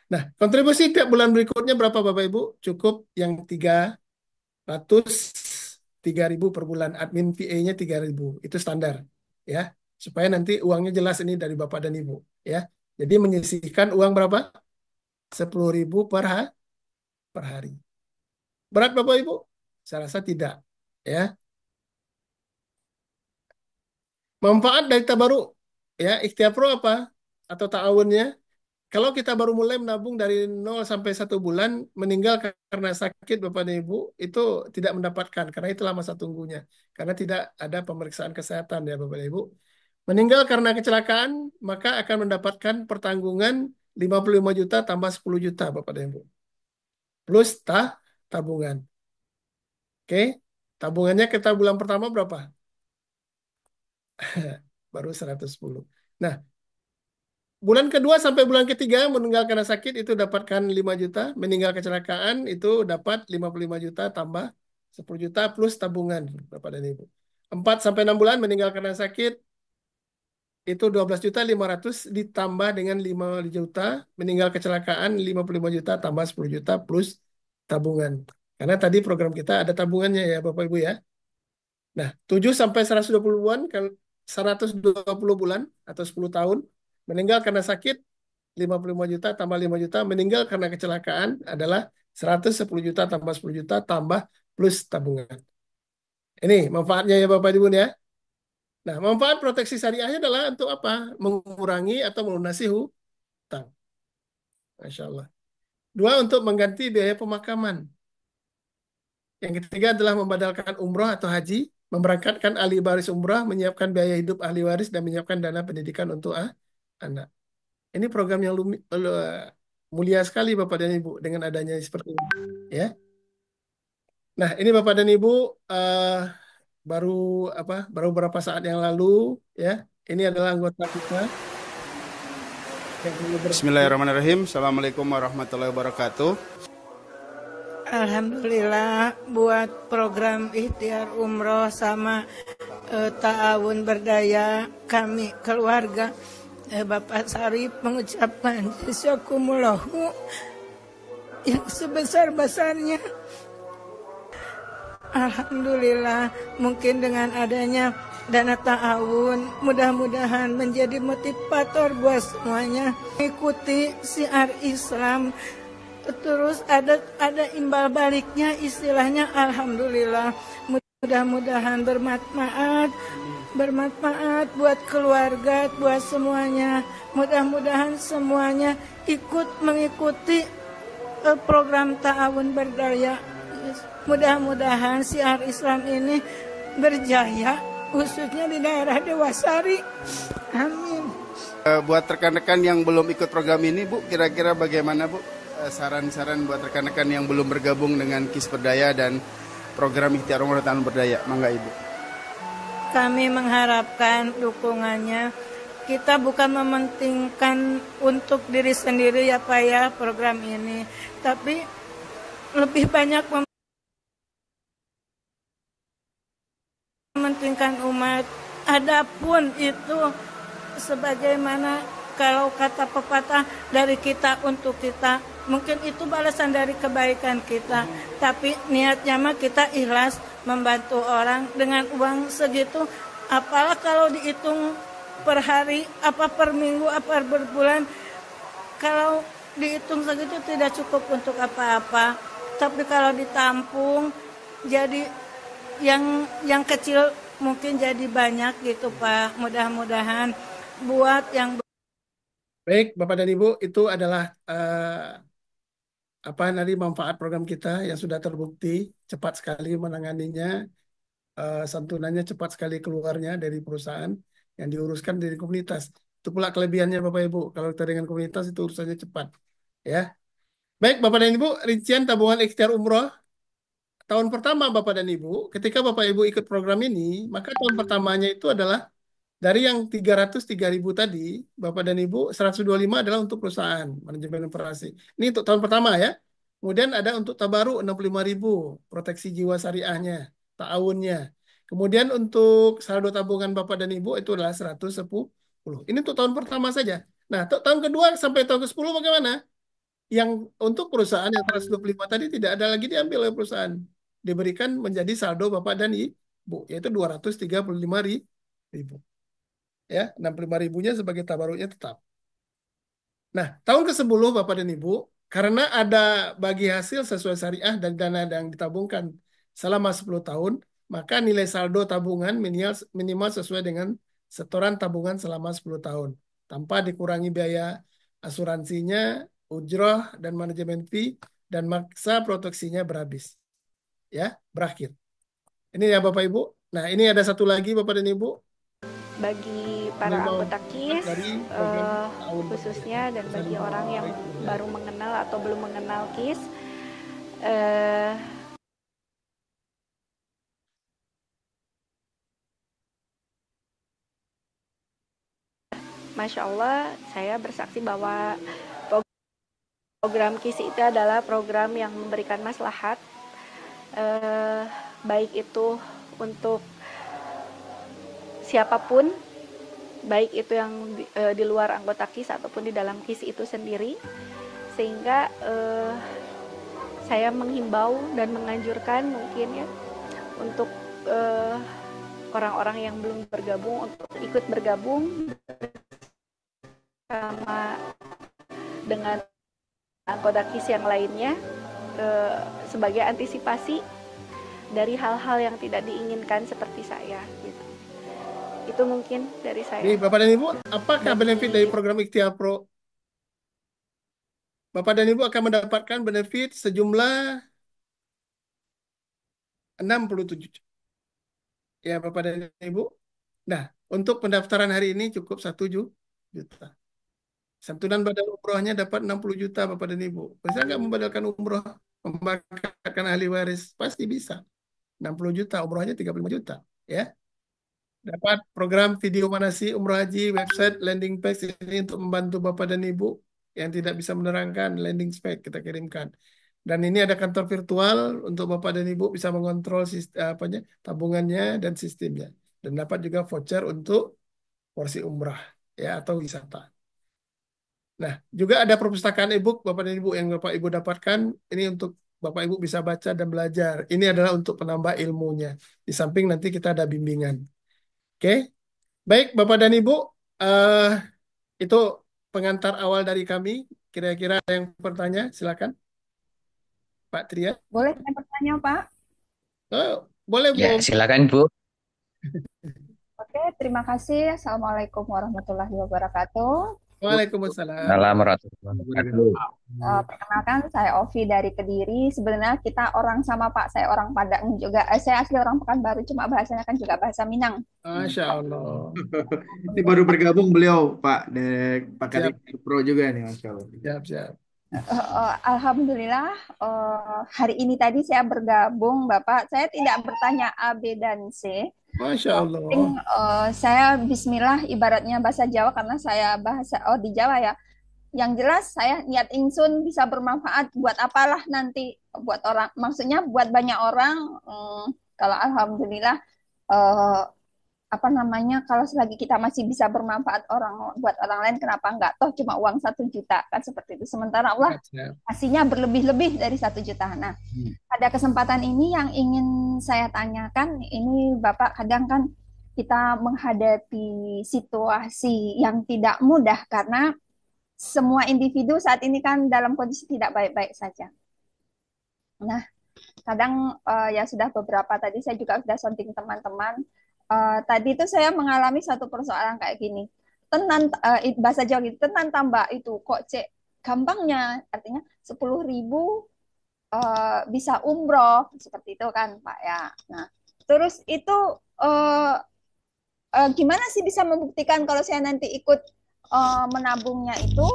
Nah, kontribusi tiap bulan berikutnya berapa Bapak Ibu? Cukup yang 3.000 per bulan. Admin VA-nya 3.000. Itu standar ya. Supaya nanti uangnya jelas ini dari Bapak dan Ibu ya. Jadi menyisihkan uang berapa? 10.000 per hari. Berat Bapak Ibu? Saya rasa tidak ya. Manfaat dari Tabaruk ya, Ikhtiar Pro apa? Atau ta'awunnya? Kalau kita baru mulai menabung dari 0 sampai 1 bulan, meninggal karena sakit Bapak dan Ibu, itu tidak mendapatkan, karena itulah masa tunggunya. Karena tidak ada pemeriksaan kesehatan ya Bapak dan Ibu. Meninggal karena kecelakaan, maka akan mendapatkan pertanggungan 55 juta tambah 10 juta Bapak dan Ibu. Plus tabungan. Oke, tabungannya kita bulan pertama berapa? Baru 110. Nah, bulan kedua sampai bulan ketiga meninggal karena sakit itu dapatkan 5 juta, meninggal kecelakaan itu dapat 55 juta tambah 10 juta plus tabungan Bapak dan Ibu. 4 sampai 6 bulan meninggal karena sakit itu 12.500.000 ditambah dengan 5 juta, meninggal kecelakaan 55 juta tambah 10 juta plus tabungan. Karena tadi program kita ada tabungannya ya Bapak Ibu ya. Nah, 7 sampai 120 bulan, 120 bulan atau 10 tahun, meninggal karena sakit 55 juta tambah 5 juta, meninggal karena kecelakaan adalah 110 juta tambah 10 juta tambah plus tabungan. Ini manfaatnya ya Bapak Ibu ya. Nah, manfaat proteksi syariahnya adalah untuk apa? Mengurangi atau melunasi hutang. Masya Allah. 2, untuk mengganti biaya pemakaman. Yang ketiga adalah membadalkan umroh atau haji, memberangkatkan ahli waris umroh, menyiapkan biaya hidup ahli waris, dan menyiapkan dana pendidikan untuk anak. Ini program yang mulia sekali Bapak dan Ibu dengan adanya seperti ini. Ya. Nah, ini Bapak dan Ibu baru baru beberapa saat yang lalu ya. Ini adalah anggota kita yang
Bismillahirrahmanirrahim. Assalamualaikum warahmatullahi wabarakatuh.
Alhamdulillah buat program ikhtiar umroh sama ta'awun berdaya kami keluarga Bapak Sarip mengucapkan jazakumullahu yang sebesar-besarnya. Alhamdulillah mungkin dengan adanya dana ta'awun mudah-mudahan menjadi motivator buat semuanya ikuti syiar Islam. Terus ada imbal baliknya istilahnya. Alhamdulillah mudah-mudahan bermanfaat buat keluarga, buat semuanya. Mudah-mudahan semuanya ikut mengikuti program ta'awun berdaya. Mudah-mudahan syiar Islam ini berjaya khususnya di daerah Dewasari. Amin.
Buat rekan-rekan yang belum ikut program ini Bu, kira-kira bagaimana Bu? Saran-saran buat rekan-rekan yang belum bergabung dengan KIS Berdaya dan program Ikhtiar Umroh Tahun Berdaya. Mangga Ibu.
Kami mengharapkan dukungannya. Kita bukan mementingkan untuk diri sendiri ya Pak ya program ini, tapi lebih banyak mementingkan umat. Adapun itu sebagaimana kalau kata pepatah dari kita untuk kita, mungkin itu balasan dari kebaikan kita. Tapi niatnya mah kita ikhlas membantu orang dengan uang segitu. Apalah kalau dihitung per hari, apa per minggu, apa per bulan. Kalau dihitung segitu tidak cukup untuk apa-apa. Tapi kalau ditampung jadi yang kecil mungkin jadi banyak gitu Pak. Mudah-mudahan buat yang
baik Bapak dan Ibu, itu adalah nanti manfaat program kita yang sudah terbukti cepat sekali menanganinya, santunannya cepat sekali keluarnya dari perusahaan yang diuruskan dari komunitas. Itu pula kelebihannya Bapak Ibu, kalau kita dengan komunitas itu urusannya cepat ya. Baik Bapak dan Ibu, rincian tabungan ikhtiar umroh tahun pertama Bapak dan Ibu, ketika Bapak Ibu ikut program ini, maka tahun pertamanya itu adalah Dari yang 303.000 tadi, Bapak dan Ibu, 125 adalah untuk perusahaan, manajemen operasi. Ini untuk tahun pertama ya. Kemudian ada untuk tabaruk 65.000, proteksi jiwa syariahnya, ta'awunnya. Kemudian untuk saldo tabungan Bapak dan Ibu itu adalah 110. Ini untuk tahun pertama saja. Nah, untuk tahun kedua sampai tahun ke-10 bagaimana? Yang untuk perusahaan yang 125 tadi tidak ada lagi diambil oleh perusahaan. Diberikan menjadi saldo Bapak dan Ibu, yaitu 235.000. Ya, 65.000-nya sebagai tabaruknya tetap. Nah, tahun ke-10 Bapak dan Ibu, karena ada bagi hasil sesuai syariah dan dana yang ditabungkan selama 10 tahun, maka nilai saldo tabungan minimal sesuai dengan setoran tabungan selama 10 tahun, tanpa dikurangi biaya asuransinya, ujroh, dan manajemen fee, dan masa proteksinya berhabis. Ya, berakhir. Ini ya Bapak Ibu. Nah, ini ada satu lagi Bapak dan Ibu.
Bagi para anggota KIS khususnya dan bagi orang yang baru mengenal atau belum mengenal KIS, Masya Allah, saya bersaksi bahwa program KIS itu adalah program yang memberikan maslahat, baik itu untuk siapapun, baik itu yang di luar anggota KIS ataupun di dalam KIS itu sendiri, sehingga saya menghimbau dan menganjurkan mungkin ya untuk orang-orang yang belum bergabung untuk ikut bergabung sama dengan anggota KIS yang lainnya sebagai antisipasi dari hal-hal yang tidak diinginkan seperti saya gitu. Itu mungkin dari saya.
Nih, Bapak dan Ibu, apakah benefit dari program Ikhtiar Pro? Bapak dan Ibu akan mendapatkan benefit sejumlah 67. Ya, Bapak dan Ibu. Nah, untuk pendaftaran hari ini cukup 1 juta. Santunan badal umrohnya dapat 60 juta Bapak dan Ibu. Bisa nggak membadalkan umroh, membakarkan ahli waris? Pasti bisa. 60 juta, umrohnya 35 juta. Ya. Dapat program video manasi umroh haji, website, landing page ini untuk membantu Bapak dan Ibu yang tidak bisa menerangkan, landing page kita kirimkan. Dan ini ada kantor virtual untuk Bapak dan Ibu bisa mengontrol tabungannya dan sistemnya. Dan dapat juga voucher untuk porsi umrah ya atau wisata. Nah, juga ada perpustakaan e-book Bapak dan Ibu yang Bapak Ibu dapatkan. Ini untuk Bapak Ibu bisa baca dan belajar. Ini adalah untuk penambah ilmunya. Di samping nanti kita ada bimbingan. Oke, baik Bapak dan Ibu, itu pengantar awal dari kami. Kira-kira ada yang bertanya, silakan Pak Tria.
Boleh saya bertanya, Pak?
Oh, boleh Bu.
Ya, silakan Bu.
Oke, terima kasih. Assalamualaikum warahmatullahi wabarakatuh.
Waalaikumsalam.
Salam warahmatullahi wabarakatuh.
Perkenalkan, saya Ovi dari Kediri. Sebenarnya kita orang sama Pak, saya orang Padang juga. Saya asli orang Pekanbaru, cuma bahasanya kan juga bahasa Minang.
Masya Allah.
Ini baru bergabung beliau, Pak, pakai
Siap.
Pro juga nih, Masya Allah.
Siap, siap.
Alhamdulillah, hari ini tadi saya bergabung, Bapak. Saya tidak bertanya A, B, dan C.
Masya Allah.
Saya Bismillah ibaratnya bahasa Jawa karena saya bahasa di Jawa ya. Yang jelas saya niat ingsun bisa bermanfaat buat apalah nanti buat orang, maksudnya buat banyak orang. Kalau alhamdulillah apa namanya, kalau selagi kita masih bisa bermanfaat buat orang lain, kenapa enggak, toh cuma uang 1 juta kan, seperti itu. Sementara Allah kasihnya berlebih-lebih dari 1 juta. Nah, pada kesempatan ini yang ingin saya tanyakan, ini Bapak, kadang kan kita menghadapi situasi yang tidak mudah karena semua individu saat ini kan dalam kondisi tidak baik-baik saja. Nah, kadang ya sudah beberapa tadi saya juga sudah sounding teman-teman. Tadi itu saya mengalami satu persoalan kayak gini. Tenan bahasa Jawa gitu, tenan tambah itu kok cek gampangnya, artinya 10.000 bisa umroh seperti itu kan Pak ya. Nah, terus itu gimana sih bisa membuktikan kalau saya nanti ikut menabungnya itu?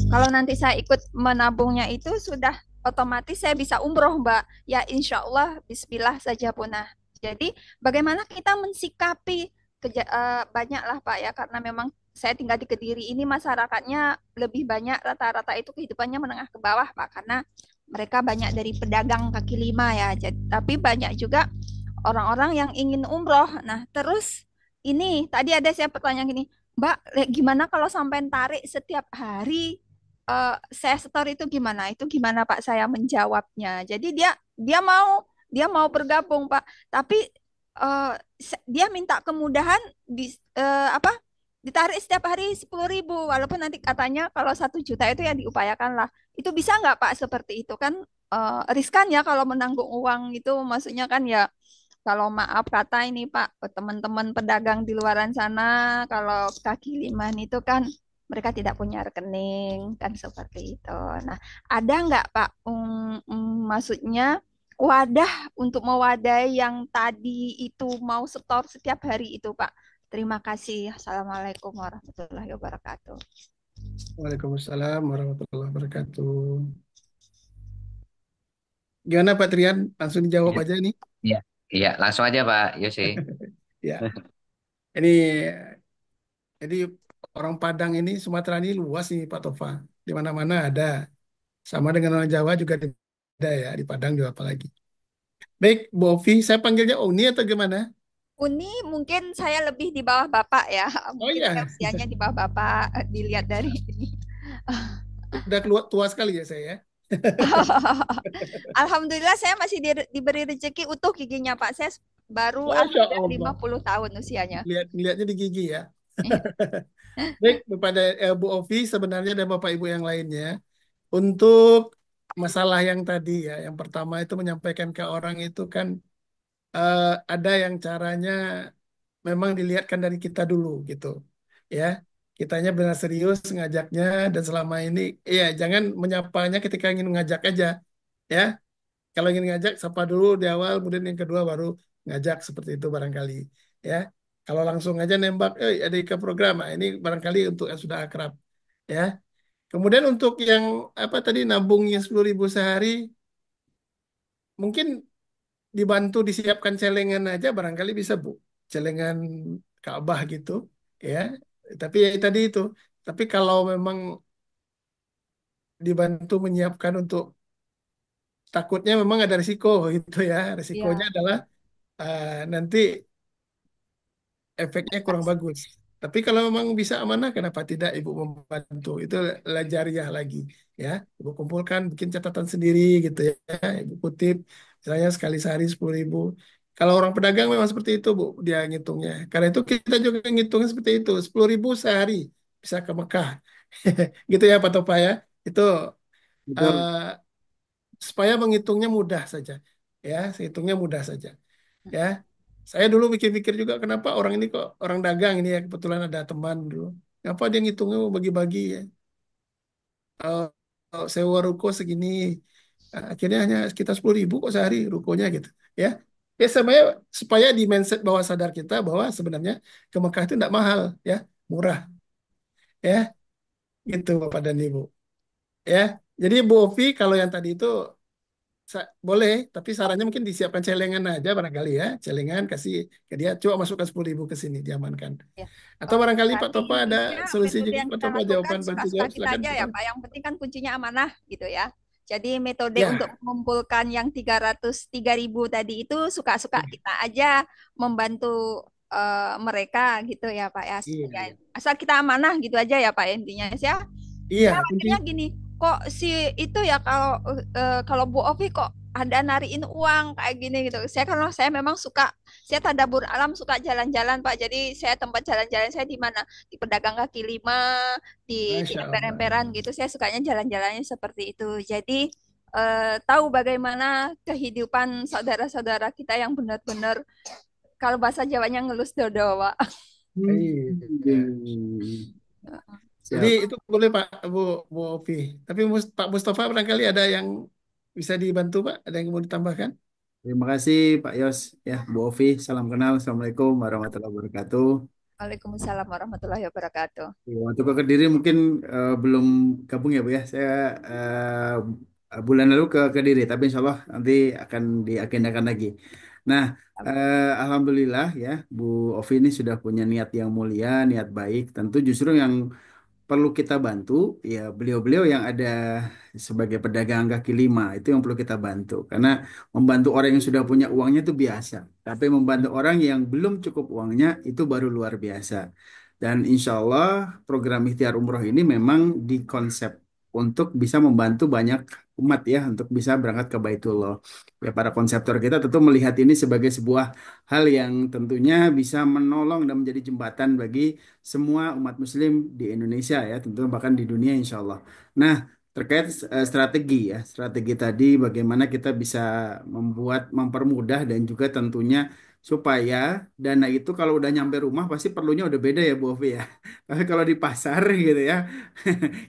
Kalau nanti saya ikut menabungnya itu sudah otomatis saya bisa umroh Mbak. Ya insya Allah Bismillah saja punah. Jadi bagaimana kita mensikapi banyak lah Pak ya, karena memang saya tinggal di Kediri ini masyarakatnya lebih banyak rata-rata itu kehidupannya menengah ke bawah Pak, karena mereka banyak dari pedagang kaki lima ya. Tapi banyak juga orang-orang yang ingin umroh. Nah, terus ini tadi ada saya pertanyaan gini, Mbak, gimana kalau sampai tarik setiap hari saya setor itu gimana? Itu gimana Pak saya menjawabnya? Jadi dia mau bergabung Pak, tapi eh, dia minta kemudahan apa ditarik setiap hari 10.000 walaupun nanti katanya kalau 1 juta itu yang diupayakan lah. Itu bisa nggak Pak seperti itu kan riskan ya kalau menanggung uang itu maksudnya kan ya kalau maaf kata ini Pak, teman-teman pedagang di luaran sana, kalau kaki lima itu kan mereka tidak punya rekening, kan seperti itu. Nah, ada nggak Pak, maksudnya wadah untuk mewadahi yang tadi itu mau setor setiap hari itu Pak? Terima kasih. Assalamualaikum warahmatullahi wabarakatuh.
Waalaikumsalam warahmatullahi wabarakatuh. Gimana Pak Trian? Langsung dijawab
Iya,
aja ini.
iya, iya. Langsung aja Pak Yosi.
Ya, ini jadi orang Padang ini Sumatera ini luas nih Pak Tova. Di mana-mana ada. Sama dengan orang Jawa juga ada ya di Padang juga apalagi. Baik, Bu Ovi, saya panggilnya Oni atau gimana?
Uni mungkin saya lebih di bawah Bapak ya.
Oh
Mungkin saya
iya,
usianya di bawah Bapak dilihat dari ini.
udah keluar tua sekali ya saya, ya.
Alhamdulillah saya masih diberi rezeki utuh giginya Pak. Saya baru
Masya
alhamdulillah
Allah.
50 tahun usianya.
Lihatnya di gigi ya.
Iya.
Baik, kepada Bu Ovi sebenarnya dan Bapak Ibu yang lainnya, untuk masalah yang tadi ya, yang pertama itu menyampaikan ke orang itu kan eh, ada yang caranya memang dilihatkan dari kita dulu gitu, ya. Kitanya benar serius ngajaknya dan selama ini, ya jangan menyapanya ketika ingin ngajak aja, ya. Kalau ingin ngajak, sapa dulu di awal, kemudian yang kedua baru ngajak seperti itu barangkali, ya. Kalau langsung aja nembak, ada ke program, nah, ini barangkali untuk yang sudah akrab, ya. Kemudian untuk yang apa tadi nabungnya 10.000 sehari, mungkin dibantu disiapkan celengan aja barangkali bisa Bu, celengan Ka'bah gitu, ya. Tapi ya tadi itu. Tapi kalau memang dibantu menyiapkan untuk takutnya memang ada risiko gitu ya. Risikonya
Iya.
adalah nanti efeknya kurang bagus. Tapi kalau memang bisa amanah, kenapa tidak Ibu membantu? Itu jariah lagi, ya. Ibu kumpulkan, bikin catatan sendiri gitu ya. Ibu kutip, misalnya sekali sehari 10.000. Kalau orang pedagang memang seperti itu, Bu, dia ngitungnya. Karena itu kita juga ngitungnya seperti itu, 10.000 sehari bisa ke Mekah, gitu ya Pak Topa ya. Itu
Betul.
eh, supaya menghitungnya mudah saja, ya, sehitungnya mudah saja. Ya, saya dulu mikir-mikir juga kenapa orang ini kok orang dagang ini ya kebetulan ada teman dulu. Kenapa dia ngitungnya bagi-bagi ya? Eh, sewa ruko segini, akhirnya hanya sekitar 10.000 kok sehari rukonya gitu. Ya, ya sebenarnya supaya di mindset bawah sadar kita bahwa sebenarnya ke Mekah itu tidak mahal, ya, murah, ya, gitu Bapak dan Ibu. Ya, jadi Bu Ovi kalau yang tadi itu boleh, tapi sarannya mungkin disiapkan celengan aja barangkali ya. Celengan kasih ke dia, coba masukkan 10.000 ke sini, diamankan.
Ya.
Atau barangkali Pak
Berarti
Topa ada
intinya
solusi
metode
juga
yang
Pak
kita
Topa,
lakukan
jawaban bantu
suka-suka
jawab,
kita
silakan
aja
Pak
ya
Topa.
Pak. Yang penting kan kuncinya amanah gitu ya. Jadi metode untuk
Ya,
mengumpulkan yang 303.000 tadi itu suka-suka kita aja membantu mereka gitu ya Pak ya.
iya,
Ya,
iya.
asal kita amanah gitu aja ya Pak ya, intinya ya.
Iya,
Saya
inti
akhirnya gini, kok si itu ya kalau Bu Ovi kok ada nariin uang kayak gini gitu. Saya memang suka, saya tadabur alam suka jalan-jalan Pak. Jadi saya tempat jalan-jalan saya di mana? Di pedagang kaki lima, di
Masya Allah.
emper-emperan gitu. Saya sukanya jalan-jalannya seperti itu. Jadi tahu bagaimana kehidupan saudara-saudara kita yang benar-benar kalau bahasa Jawanya ngelus dodo, Pak.
Iya. Jadi
Siap.
itu boleh Pak Bu Ovi. Tapi Pak Mustafa barangkali ada yang bisa dibantu Pak, ada yang mau ditambahkan?
Terima kasih Pak Yos. Ya, Bu Ovi, salam kenal. Assalamualaikum warahmatullahi wabarakatuh.
Waalaikumsalam warahmatullahi wabarakatuh.
Ya, untuk ke Kediri mungkin belum gabung ya Bu ya. Saya bulan lalu ke Kediri, tapi insya Allah nanti akan diagendakan lagi. Nah, alhamdulillah ya, Bu Ovi ini sudah punya niat yang mulia, niat baik. Tentu justru yang perlu kita bantu, ya beliau-beliau yang ada sebagai pedagang kaki lima itu yang perlu kita bantu. Karena membantu orang yang sudah punya uangnya itu biasa, tapi membantu orang yang belum cukup uangnya itu baru luar biasa. Dan insya Allah program ikhtiar umroh ini memang dikonsep untuk bisa membantu banyak umat ya untuk bisa berangkat ke Baitullah. Ya para konseptor kita tentu melihat ini sebagai sebuah hal yang tentunya bisa menolong dan menjadi jembatan bagi semua umat muslim di Indonesia ya, tentu bahkan di dunia insya Allah. Nah, terkait strategi ya, strategi tadi bagaimana kita bisa mempermudah dan juga tentunya supaya dana itu kalau udah nyampe rumah pasti perlunya udah beda ya Bu Ovi ya. Tapi kalau di pasar gitu ya,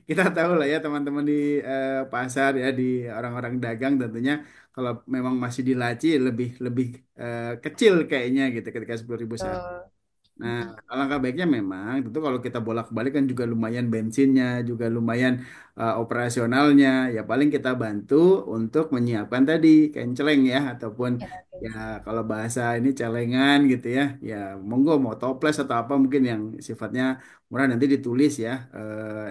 kita tahu lah ya teman-teman di pasar ya, di orang-orang dagang tentunya kalau memang masih di laci lebih lebih kecil kayaknya gitu ketika 10.000 sehari. Nah, alangkah baiknya memang tentu kalau kita bolak-balik kan juga lumayan bensinnya, juga lumayan operasionalnya. Ya paling kita bantu untuk menyiapkan tadi kenceleng ya, ataupun ya kalau bahasa ini celengan gitu ya. Ya monggo mau toples atau apa mungkin yang sifatnya murah nanti ditulis ya.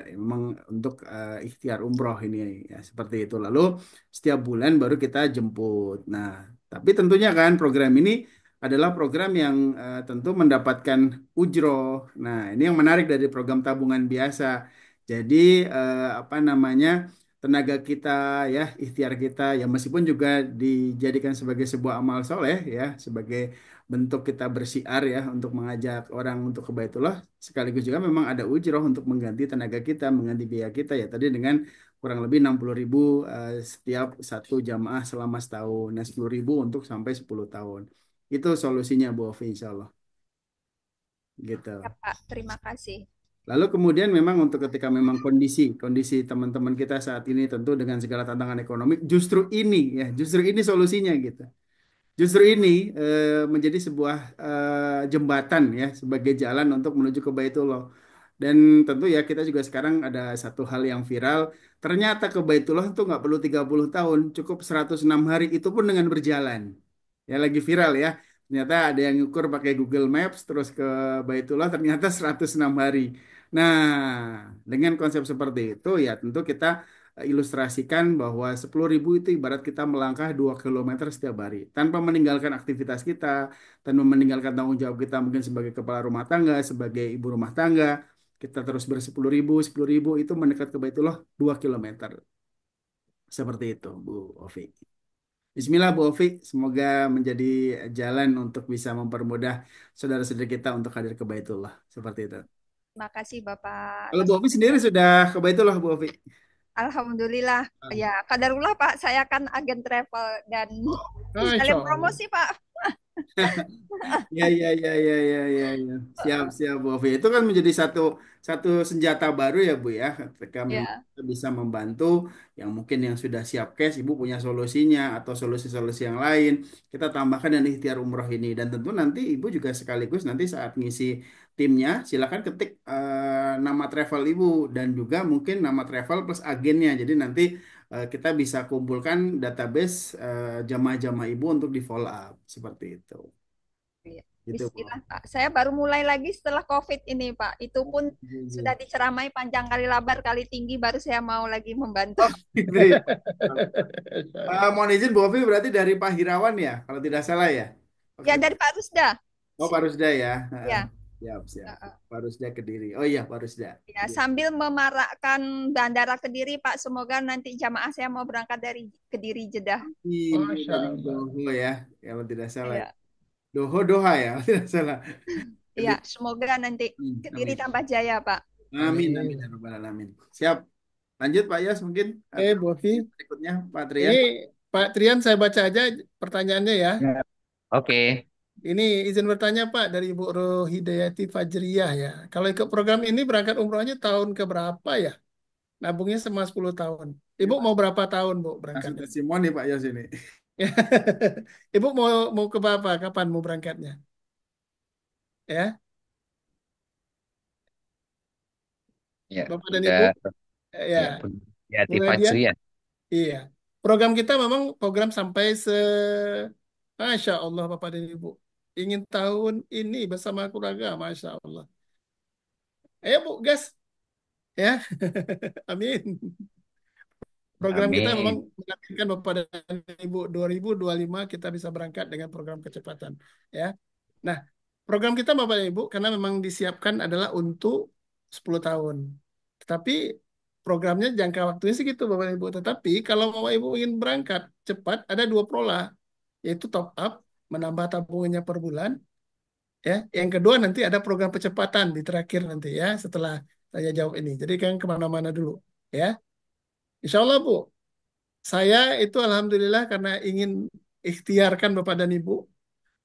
Memang untuk ikhtiar umroh ini ya seperti itu. Lalu setiap bulan baru kita jemput. Nah, tapi tentunya kan program ini adalah program yang tentu mendapatkan ujroh. Nah, ini yang menarik dari program tabungan biasa. Jadi apa namanya tenaga kita ya, ikhtiar kita ya meskipun juga dijadikan sebagai sebuah amal soleh ya, sebagai bentuk kita bersiar ya untuk mengajak orang untuk ke Baitullah, sekaligus juga memang ada ujroh untuk mengganti tenaga kita, mengganti biaya kita ya tadi dengan kurang lebih 60.000 setiap satu jamaah selama setahun. Nah, 10.000 untuk sampai 10 tahun. Itu solusinya Bu Ovi, insya Allah. Gitu.
Ya, Pak. Terima kasih.
Lalu kemudian memang untuk ketika memang kondisi kondisi teman-teman kita saat ini tentu dengan segala tantangan ekonomi, justru ini ya, justru ini solusinya gitu. Justru ini menjadi sebuah jembatan ya sebagai jalan untuk menuju ke Baitullah. Dan tentu ya kita juga sekarang ada satu hal yang viral. Ternyata ke Baitullah itu nggak perlu 30 tahun, cukup 106 hari itu pun dengan berjalan. Ya lagi viral ya. Ternyata ada yang ngukur pakai Google Maps terus ke Baitullah ternyata 106 hari. Nah, dengan konsep seperti itu ya tentu kita ilustrasikan bahwa 10.000 itu ibarat kita melangkah 2 kilometer setiap hari tanpa meninggalkan aktivitas kita, tanpa meninggalkan tanggung jawab kita mungkin sebagai kepala rumah tangga, sebagai ibu rumah tangga. Kita terus bersepuluh ribu itu mendekat ke Baitullah 2 kilometer. Seperti itu, Bu Ovi. Bismillah Bu Ovi, semoga menjadi jalan untuk bisa mempermudah saudara-saudara kita untuk hadir ke Baitullah. Seperti itu.
Terima kasih Bapak
Kalau
atas
Bu Ovi sendiri sudah ke Baitullah, Bu Ovi?
Alhamdulillah. Ya, kadarullah Pak, saya kan agen travel dan
Masya
sekalian
Allah.
promosi Pak.
Ya, ya, ya, ya, ya, ya, ya. Siap, siap, Bu Ovi. Itu kan menjadi satu satu senjata baru ya, Bu ya. Ketika memang
Ya,
kita bisa membantu yang mungkin yang sudah siap cash, Ibu punya solusinya atau solusi-solusi yang lain. Kita tambahkan dan ikhtiar umroh ini. Dan tentu nanti Ibu juga sekaligus nanti saat ngisi timnya, silakan ketik nama travel Ibu dan juga mungkin nama travel plus agennya. Jadi nanti kita bisa kumpulkan database jamaah-jamaah Ibu untuk di follow up seperti itu.
iya.
Gitu, Bu.
Bismillah Pak. Saya baru mulai lagi setelah COVID ini Pak. Itu pun sudah diceramai panjang kali lebar kali tinggi baru saya mau lagi membantu.
Gitu ya. Mohon izin Bu Ovi berarti dari Pak Hirawan ya, kalau tidak salah ya.
Ya
Oke.
dari Pak Rusda.
Oh Pak Rusda ya. Heeh.
Ya.
Siap, siap.
Heeh.
Pak Rusda Kediri. Oh iya Pak Rusda.
Ya,
Iya.
sambil memarakkan Bandara Kediri, Pak. Semoga nanti jamaah saya mau berangkat dari Kediri Jeddah.
Ini
Masya
dari
Allah.
Doho ya, kalau tidak salah.
Iya.
Doho Doha ya, kalau tidak salah.
Iya,
Kediri.
semoga nanti Kediri
Amin.
tambah jaya, Pak.
Amin, amin, ya
Amin.
rabbal alamin. Siap. Lanjut Pak Yos mungkin atau
Bu Ovi,
berikutnya Pak
ini
Trian.
Pak Trian saya baca aja pertanyaannya ya.
Ya. Oke.
Ini izin bertanya Pak dari Ibu Rohidayati Fajriyah ya. Kalau ikut program ini berangkat umrohnya tahun ke berapa ya? Nabungnya selama 10 tahun.
Ini
Ibu
Pak,
mau berapa tahun Bu
langsung
berangkatnya?
testimoni Pak Yos ini.
Ibu mau mau ke berapa? Kapan mau berangkatnya? Ya,
Ya,
Bapak dan
udah
Ibu. Ya,
ya pun ya
Bu Nadia.
Fajri ya.
Iya. Program kita memang program sampai Masya Allah Bapak dan Ibu. Ingin tahun ini bersama keluarga, Masya Allah. Ayo Bu, gas. Ya, amin. Program kita memang
Amin.
menargetkan Bapak dan Ibu 2025 kita bisa berangkat dengan program kecepatan. Ya. Nah, program kita Bapak dan Ibu karena memang disiapkan adalah untuk 10 tahun. Tetapi programnya jangka waktunya segitu Bapak dan Ibu. Tetapi kalau Bapak Ibu ingin berangkat cepat ada dua pola, yaitu top up, menambah tabungannya per bulan. Ya, yang kedua nanti ada program percepatan di terakhir nanti ya setelah saya jawab ini. Jadi kan kemana-mana dulu ya. Insya Allah Bu. Saya itu alhamdulillah karena ingin ikhtiarkan Bapak dan Ibu.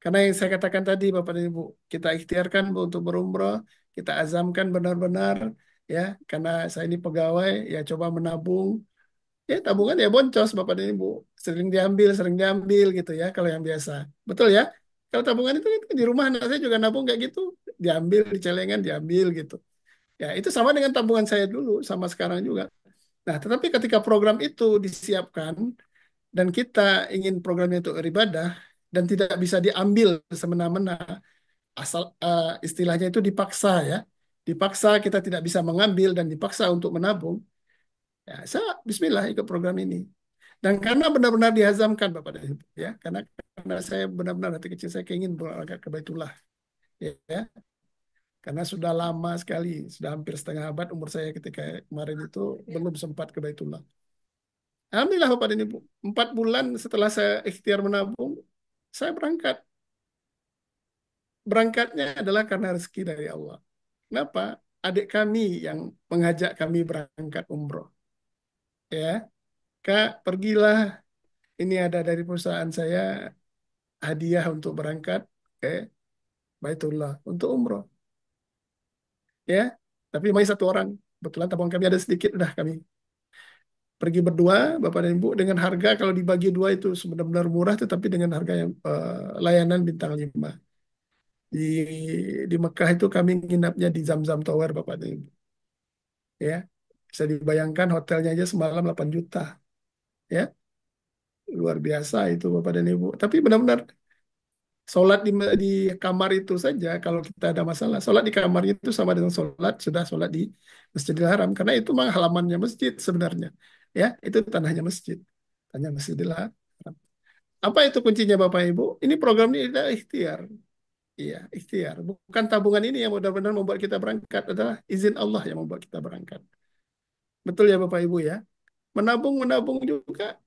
Karena yang saya katakan tadi Bapak dan Ibu, kita ikhtiarkan untuk berumrah, kita azamkan benar-benar ya, karena saya ini pegawai, ya coba menabung. Ya tabungan ya boncos Bapak dan Ibu. Sering diambil gitu ya kalau yang biasa. Betul ya? Kalau tabungan itu kan di rumah anak saya juga nabung kayak gitu, diambil di celengan, diambil gitu. Ya, itu sama dengan tabungan saya dulu, sama sekarang juga. Nah, tetapi ketika program itu disiapkan, dan kita ingin programnya itu beribadah dan tidak bisa diambil semena-mena asal istilahnya itu dipaksa ya, dipaksa kita tidak bisa mengambil dan dipaksa untuk menabung, ya saya Bismillah ikut program ini. Dan karena benar-benar dihazamkan Bapak dan Ibu ya, karena saya benar-benar hati kecil saya ingin berangkat ke Baitullah ya, karena sudah lama sekali, sudah hampir setengah abad umur saya ketika kemarin itu belum sempat ke Baitullah. Alhamdulillah Bapak dan Ibu, 4 bulan setelah saya ikhtiar menabung, saya berangkat. Berangkatnya adalah karena rezeki dari Allah. Kenapa? Adik kami yang mengajak kami berangkat umroh. Ya, Kak, pergilah. Ini ada dari perusahaan saya hadiah untuk berangkat ke Baitullah untuk umroh. Ya, tapi masih satu orang. Kebetulan tabungan kami ada sedikit, udah kami pergi berdua, Bapak dan Ibu, dengan harga kalau dibagi dua itu sebenarnya murah, tetapi dengan harga yang layanan bintang 5. Di Mekah itu kami nginapnya di Zamzam Tower, Bapak dan Ibu. Ya, bisa dibayangkan hotelnya aja semalam 8 juta. Ya, luar biasa itu Bapak dan Ibu. Tapi benar-benar sholat di kamar itu saja, kalau kita ada masalah, sholat di kamar itu sama dengan sudah sholat di Masjidil Haram. Karena itu memang halamannya masjid sebenarnya. Ya, itu tanahnya masjid. Tanah Masjidil Haram. Apa itu kuncinya Bapak Ibu? Ini program ini adalah ikhtiar. Iya, ikhtiar. Bukan tabungan ini yang benar-benar membuat kita berangkat, adalah izin Allah yang membuat kita berangkat. Betul ya Bapak Ibu ya? Menabung juga.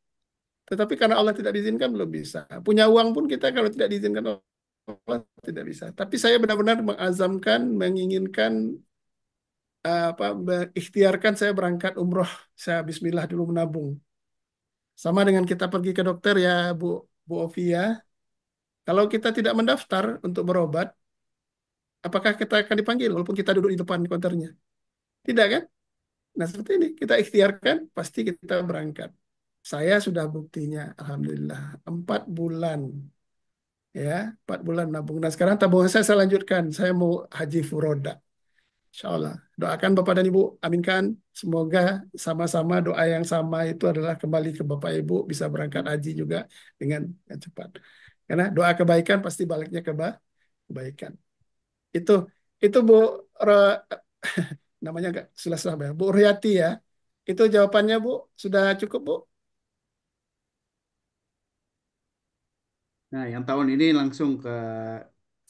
Tetapi karena Allah tidak diizinkan belum bisa. Punya uang pun kita kalau tidak diizinkan Allah tidak bisa. Tapi saya benar-benar mengazamkan, menginginkan mengikhtiarkan saya berangkat umroh. Saya Bismillah dulu menabung. Sama dengan kita pergi ke dokter ya Bu Ovia. Kalau kita tidak mendaftar untuk berobat, apakah kita akan dipanggil walaupun kita duduk di depan konternya? Tidak kan? Nah, seperti ini. Kita ikhtiarkan, pasti kita berangkat. Saya sudah buktinya, Alhamdulillah. 4 bulan. Ya, 4 bulan nabung. Nah, sekarang tabungan saya lanjutkan. Saya mau haji furoda. Insya Allah. Doakan Bapak dan Ibu. Aminkan. Semoga sama-sama doa yang sama itu adalah kembali ke Bapak Ibu. Bisa berangkat haji juga dengan cepat. Karena doa kebaikan pasti baliknya kebaikan. Itu itu Bu, Ro- namanya agak susah ya. Bu Riyati ya. Itu jawabannya Bu. Sudah cukup Bu?
Nah, yang tahun ini langsung ke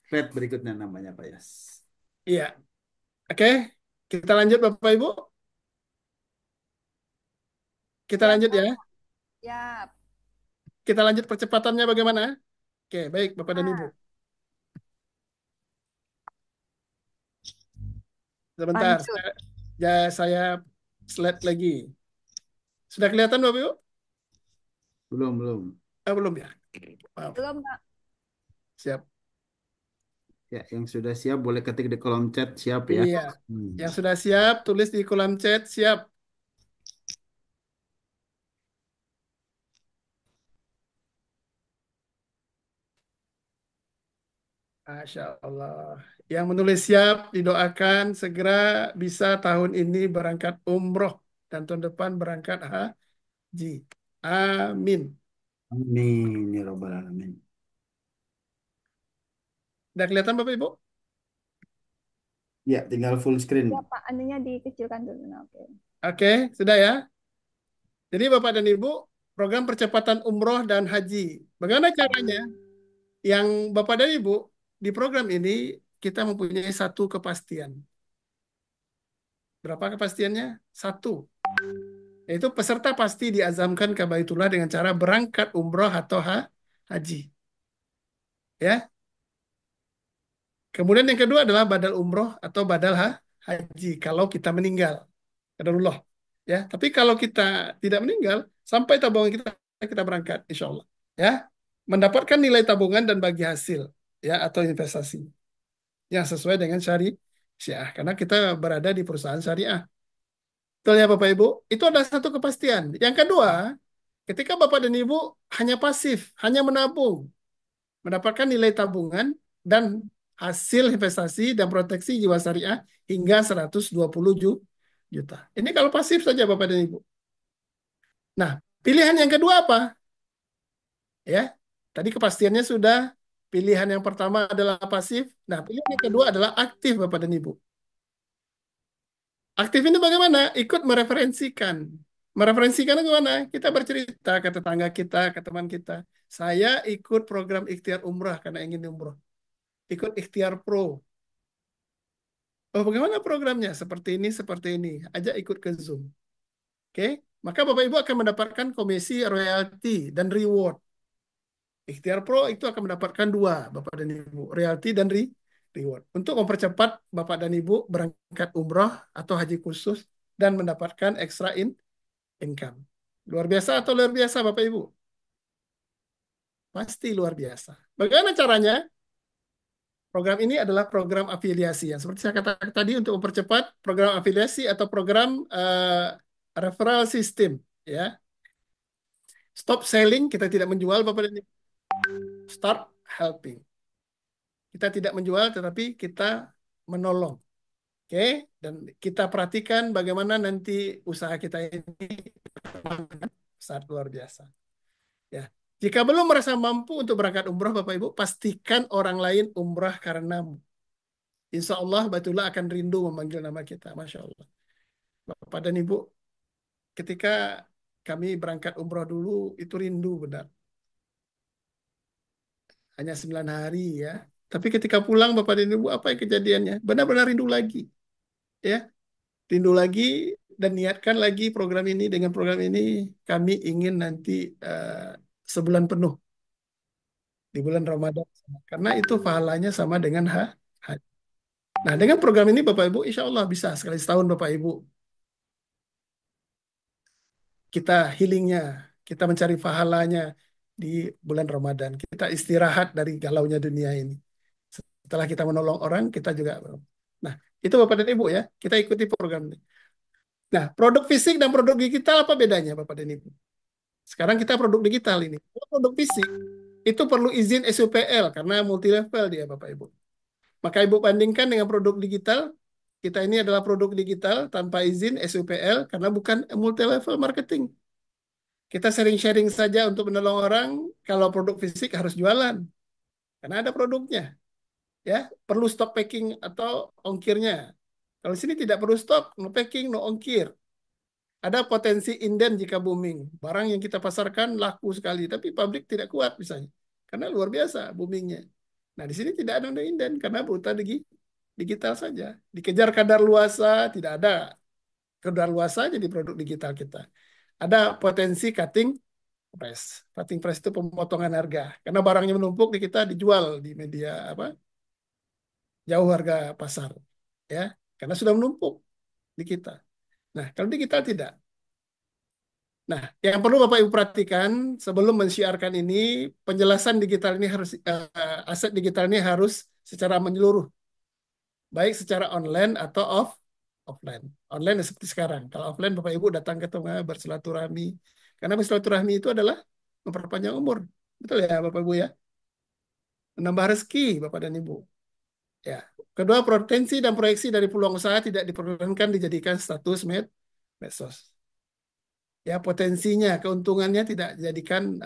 slide berikutnya namanya Pak Yas.
Iya. Oke. Kita lanjut Bapak Ibu. Kita
Siap,
lanjut ya.
Pak. Siap.
Kita lanjut percepatannya bagaimana? Oke, baik Bapak dan Ibu.
Nah,
Sebentar,
lanjut.
saya slide lagi. Sudah kelihatan Bapak Ibu?
Belum, belum.
Belum ya? Maaf.
Belum, Pak.
Siap.
Ya, yang sudah siap boleh ketik di kolom chat siap ya.
Iya. Yang sudah siap, tulis di kolom chat siap. Masya Allah. Yang menulis siap, didoakan segera bisa tahun ini berangkat umroh dan tahun depan berangkat haji. Amin.
Amin ya robbal alamin.
Udah kelihatan Bapak Ibu?
Ya, tinggal full screen.
Ya Pak, anunya dikecilkan dulu. Nah, oke.
Oke, sudah ya. Jadi Bapak dan Ibu, program percepatan umroh dan haji. Bagaimana caranya? Yang Bapak dan Ibu, di program ini kita mempunyai satu kepastian. Berapa kepastiannya? Satu. Yaitu peserta pasti diazamkan ke Baitullah dengan cara berangkat umroh atau haji. Ya. Kemudian yang kedua adalah badal umroh atau badal haji kalau kita meninggal. Qadarullah. Ya, tapi kalau kita tidak meninggal, sampai tabungan kita berangkat, insya Allah. Ya, mendapatkan nilai tabungan dan bagi hasil, ya, atau investasi yang sesuai dengan syariah. Karena kita berada di perusahaan syariah. Betul ya Bapak Ibu? Itu ada satu kepastian. Yang kedua, ketika Bapak dan Ibu hanya pasif, hanya menabung, mendapatkan nilai tabungan dan hasil investasi dan proteksi jiwa syariah hingga 120 juta. Ini kalau pasif saja Bapak dan Ibu. Nah, pilihan yang kedua apa? Ya, tadi kepastiannya sudah. Pilihan yang pertama adalah pasif. Nah, pilihan yang kedua adalah aktif Bapak dan Ibu. Aktif ini bagaimana? Ikut mereferensikan. Mereferensikan itu mana? Kita bercerita ke tetangga kita, ke teman kita. Saya ikut program Ikhtiar Umrah karena ingin umrah. Ikut Ikhtiar Pro. Oh, bagaimana programnya? Seperti ini, seperti ini. Ajak ikut ke Zoom. Oke? Maka Bapak Ibu akan mendapatkan komisi, royalti, dan reward. Ikhtiar Pro itu akan mendapatkan dua, Bapak dan Ibu. Royalti dan reward. Untuk mempercepat Bapak dan Ibu berangkat umrah atau haji khusus dan mendapatkan extra income. Luar biasa atau luar biasa Bapak Ibu? Pasti luar biasa. Bagaimana caranya? Program ini adalah program afiliasi. Yang seperti saya katakan tadi untuk mempercepat program afiliasi atau program referral system. Ya. Stop selling, kita tidak menjual Bapak dan Ibu. Start helping. Kita tidak menjual tetapi kita menolong. Oke, dan kita perhatikan bagaimana nanti usaha kita ini sangat luar biasa. Ya. Jika belum merasa mampu untuk berangkat umrah, Bapak Ibu, pastikan orang lain umrah karenamu. Insya Allah Baitullah akan rindu memanggil nama kita. Masya Allah. Bapak dan Ibu, ketika kami berangkat umrah dulu, itu rindu benar. Hanya 9 hari ya. Tapi ketika pulang Bapak dan Ibu, apa yang kejadiannya? Benar-benar rindu lagi. Ya, rindu lagi dan niatkan lagi program ini. Dengan program ini kami ingin nanti sebulan penuh di bulan Ramadan. Karena itu pahalanya sama dengan haji. Nah, dengan program ini Bapak Ibu, insya Allah bisa sekali setahun Bapak Ibu. Kita healingnya, kita mencari pahalanya di bulan Ramadan. Kita istirahat dari galaunya dunia ini. Setelah kita menolong orang, kita juga. Nah, itu Bapak dan Ibu ya, kita ikuti program ini. Nah, produk fisik dan produk digital apa bedanya Bapak dan Ibu? Sekarang kita produk digital ini. Kalau produk fisik, itu perlu izin SUPL karena multi level dia Bapak Ibu. Maka Ibu bandingkan dengan produk digital, kita ini adalah produk digital tanpa izin SUPL karena bukan multi level marketing. Kita sharing-sharing saja untuk menolong orang, kalau produk fisik harus jualan. Karena ada produknya. Ya, perlu stok packing atau ongkirnya. Kalau sini tidak perlu stok, no packing, no ongkir. Ada potensi inden jika booming. Barang yang kita pasarkan laku sekali, tapi pabrik tidak kuat misalnya. Karena luar biasa boomingnya. Nah, di sini tidak ada inden karena buta digital saja. Dikejar kadar luasa, tidak ada. Kadar luasa jadi produk digital kita. Ada potensi cutting price. Cutting price itu pemotongan harga. Karena barangnya menumpuk di kita dijual di media apa? Jauh harga pasar. Ya, karena sudah menumpuk di kita. Nah, kalau digital tidak. Nah, yang perlu Bapak Ibu perhatikan sebelum mensiarkan ini, penjelasan digital ini harus aset digital ini harus secara menyeluruh, baik secara online atau offline. Online seperti sekarang. Kalau offline Bapak Ibu datang ke tengah bersilaturahmi. Karena bersilaturahmi itu adalah memperpanjang umur. Betul ya Bapak Ibu ya? Menambah rezeki Bapak dan Ibu. Ya. Kedua, potensi dan proyeksi dari peluang usaha tidak diperkenankan dijadikan status medsos. Ya, potensinya, keuntungannya tidak dijadikan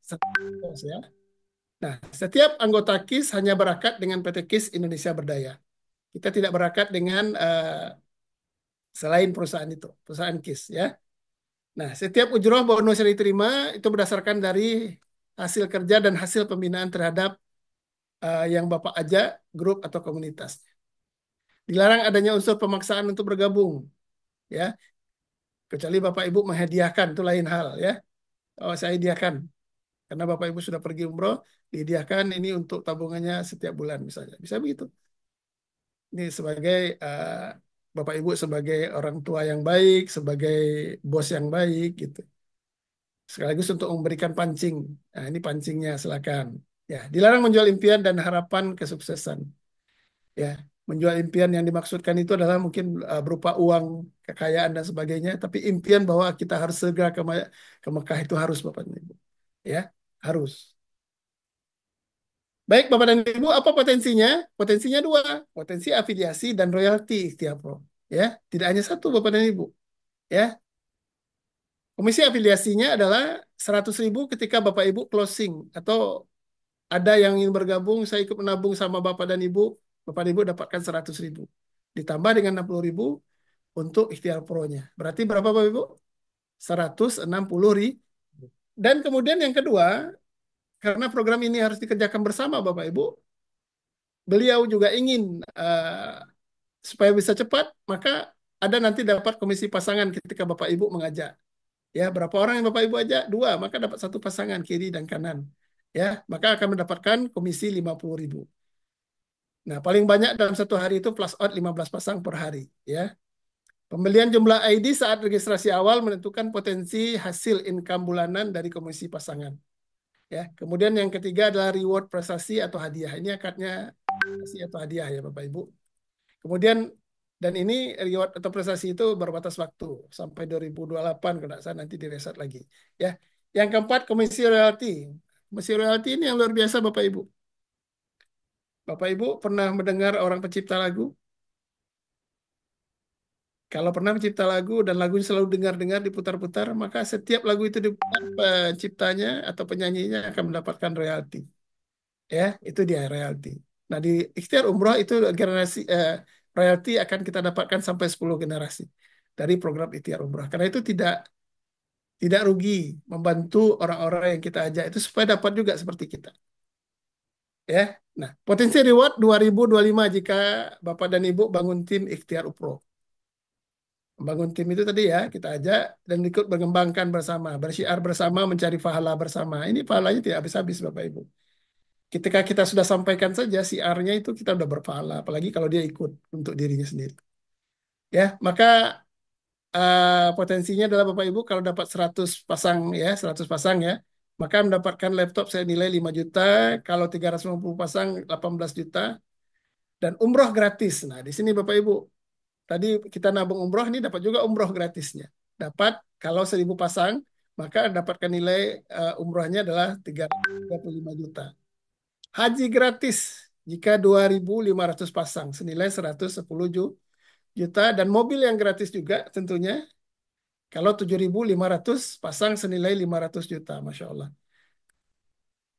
status ya. Nah, setiap anggota KIS hanya berakat dengan PT KIS Indonesia Berdaya. Kita tidak berakat dengan selain perusahaan itu, perusahaan KIS ya. Nah, setiap ujroh bonus yang diterima itu berdasarkan dari hasil kerja dan hasil pembinaan terhadap yang Bapak ajak, grup atau komunitas. Dilarang adanya unsur pemaksaan untuk bergabung, ya. Kecuali Bapak Ibu menghadiahkan, itu lain hal, ya. Oh, saya hadiahkan. Karena Bapak Ibu sudah pergi umroh, dihadiahkan ini untuk tabungannya setiap bulan misalnya. Bisa begitu. Ini sebagai Bapak Ibu sebagai orang tua yang baik, sebagai bos yang baik gitu. Sekaligus untuk memberikan pancing. Nah, ini pancingnya silakan. Ya, dilarang menjual impian dan harapan kesuksesan. Ya, menjual impian yang dimaksudkan itu adalah mungkin berupa uang, kekayaan dan sebagainya, tapi impian bahwa kita harus segera ke Mekah itu harus Bapak dan Ibu. Ya, harus. Baik Bapak dan Ibu, apa potensinya? Potensinya dua, potensi afiliasi dan royalti Ikhtiar Pro. Ya, tidak hanya satu Bapak dan Ibu. Ya, komisi afiliasinya adalah 100.000 ketika Bapak Ibu closing atau ada yang ingin bergabung, saya ikut menabung sama Bapak dan Ibu, Bapak dan Ibu dapatkan 100.000. Ditambah dengan 60.000 untuk Ikhtiar Pro-nya. Berarti berapa Bapak Ibu? 160.000. Dan kemudian yang kedua, karena program ini harus dikerjakan bersama Bapak Ibu, beliau juga ingin supaya bisa cepat, maka ada nanti dapat komisi pasangan ketika Bapak Ibu mengajak. Ya, berapa orang yang Bapak Ibu ajak? Dua, maka dapat satu pasangan kiri dan kanan. Ya, maka akan mendapatkan komisi 50.000. Nah, paling banyak dalam satu hari itu plus out 15 pasang per hari. Ya, pembelian jumlah ID saat registrasi awal menentukan potensi hasil income bulanan dari komisi pasangan. Ya, kemudian yang ketiga adalah reward prestasi atau hadiah. Ini akadnya prestasi atau hadiah ya Bapak Ibu. Kemudian dan ini reward atau prestasi itu berbatas waktu sampai 2028 kalau tidak salah nanti direset lagi. Ya, yang keempat komisi royalti. Komisi royalti ini yang luar biasa Bapak Ibu. Bapak Ibu pernah mendengar orang pencipta lagu? Kalau pernah mencipta lagu dan lagunya selalu dengar-dengar diputar-putar, maka setiap lagu itu diputar penciptanya atau penyanyinya akan mendapatkan royalti. Ya, itu dia royalti. Nah, di Ikhtiar Umroh itu generasi royalti akan kita dapatkan sampai 10 generasi dari program Ikhtiar Umroh. Karena itu tidak rugi membantu orang-orang yang kita ajak itu supaya dapat juga seperti kita. Ya. Nah, potensi reward 2025 jika Bapak dan Ibu bangun tim Ikhtiar Umroh. Membangun tim itu tadi ya, kita ajak dan ikut mengembangkan bersama, bersyiar bersama, mencari pahala bersama. Ini pahalanya tidak habis-habis Bapak Ibu. Ketika kita sudah sampaikan saja siarnya itu kita udah berpahala, apalagi kalau dia ikut untuk dirinya sendiri. Ya, maka potensinya adalah Bapak Ibu kalau dapat 100 pasang ya, 100 pasang ya, maka mendapatkan laptop saya nilai 5 juta, kalau 350 pasang 18 juta dan umroh gratis. Nah, di sini Bapak Ibu, tadi kita nabung umroh ini dapat juga umroh gratisnya. Dapat kalau 1.000 pasang, maka dapatkan nilai umrohnya adalah 335 juta. Haji gratis jika 2.500 pasang senilai 110 juta dan mobil yang gratis juga tentunya kalau 7.500 pasang senilai 500 juta, Masya Allah.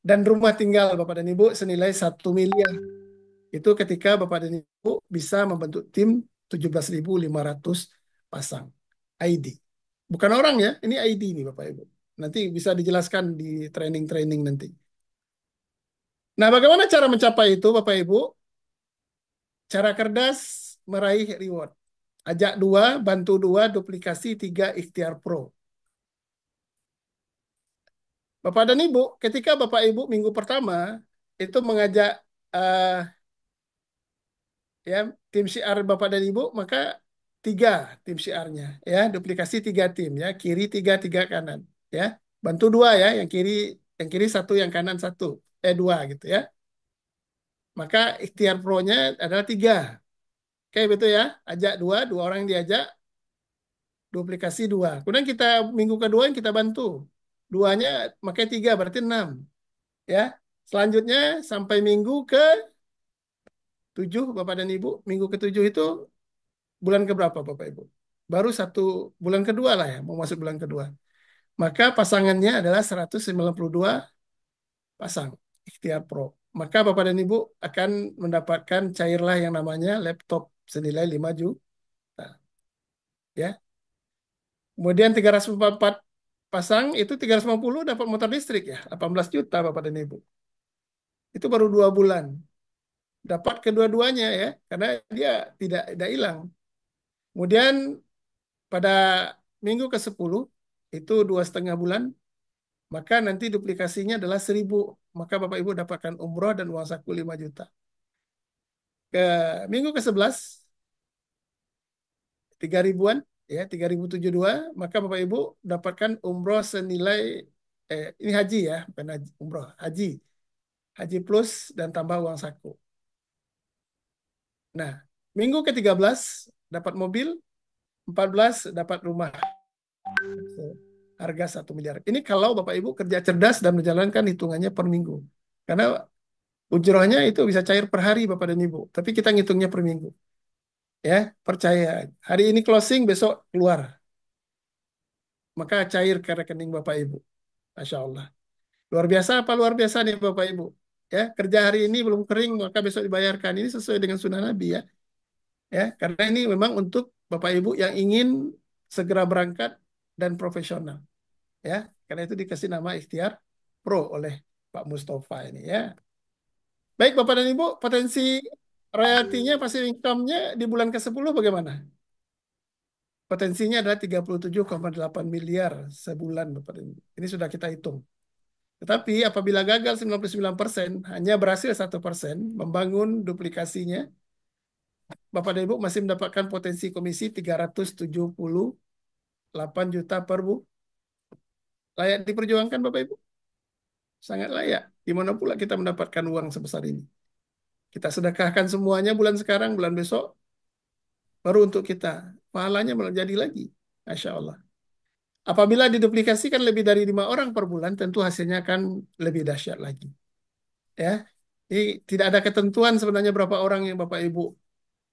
Dan rumah tinggal Bapak dan Ibu senilai 1 miliar. Itu ketika Bapak dan Ibu bisa membentuk tim 17.500 pasang ID. Bukan orang ya, ini ID nih Bapak Ibu. Nanti bisa dijelaskan di training-training nanti. Nah, bagaimana cara mencapai itu Bapak Ibu? Cara cerdas meraih reward. Ajak dua, bantu dua, duplikasi tiga, Ikhtiar Pro. Bapak dan Ibu, ketika Bapak Ibu minggu pertama itu mengajak ya tim syiar Bapak dan Ibu, maka tiga tim syiarnya ya, duplikasi tiga tim ya, kiri tiga, tiga kanan ya. Bantu dua ya, yang kiri satu, yang kanan satu, dua gitu ya. Maka Ikhtiar Pro-nya adalah tiga. Oke, betul ya. Ajak dua, dua orang yang diajak, duplikasi dua. Kemudian kita minggu kedua yang kita bantu. Duanya pakai tiga, berarti 6. Ya. Selanjutnya sampai minggu ke 7, Bapak dan Ibu. Minggu ke-7 itu bulan keberapa, Bapak Ibu? Baru 1 bulan kedua lah ya, mau masuk bulan kedua. Maka pasangannya adalah 192 pasang. Ikhtiar Pro. Maka Bapak dan Ibu akan mendapatkan cairlah yang namanya laptop senilai 5 juta. Ya. Kemudian 344 pasang itu 350 dapat motor listrik ya, 18 juta Bapak dan Ibu. Itu baru 2 bulan. Dapat kedua-duanya ya, karena dia tidak hilang. Kemudian pada minggu ke-10 itu 2,5 bulan, maka nanti duplikasinya adalah 1.000. Maka Bapak Ibu dapatkan umroh dan uang saku 5 juta. Ke minggu ke-11 3.000-an ya, 3.072, maka Bapak Ibu dapatkan umroh senilai ini haji ya, bukan haji, umroh, haji. Haji plus dan tambah uang saku. Nah, minggu ke-13 dapat mobil, 14 dapat rumah. Harga 1 miliar. Ini kalau Bapak Ibu kerja cerdas dan menjalankan hitungannya per minggu. Karena ujrohnya itu bisa cair per hari Bapak dan Ibu. Tapi kita ngitungnya per minggu. Ya, percaya. Hari ini closing, besok keluar. Maka cair ke rekening Bapak Ibu. Masya Allah. Luar biasa apa luar biasa nih Bapak Ibu? Ya, kerja hari ini belum kering, maka besok dibayarkan. Ini sesuai dengan sunnah Nabi ya. Ya, karena ini memang untuk Bapak Ibu yang ingin segera berangkat dan profesional. Ya, karena itu dikasih nama Ikhtiar Pro oleh Pak Mustafa ini ya. Baik Bapak dan Ibu, potensi royaltinya, passive income-nya di bulan ke-10 bagaimana? Potensinya adalah 37,8 miliar sebulan Bapak dan Ibu. Ini sudah kita hitung. Tetapi apabila gagal 99%, hanya berhasil 1% membangun duplikasinya, Bapak dan Ibu masih mendapatkan potensi komisi 378 juta per bu. Layak diperjuangkan Bapak Ibu? Sangat layak. Di mana pula kita mendapatkan uang sebesar ini? Kita sedekahkan semuanya bulan sekarang, bulan besok, baru untuk kita. Pahalanya menjadi lagi. Masya Allah. Apabila diduplikasikan lebih dari 5 orang per bulan, tentu hasilnya akan lebih dahsyat lagi. Ya, ini tidak ada ketentuan sebenarnya berapa orang yang Bapak Ibu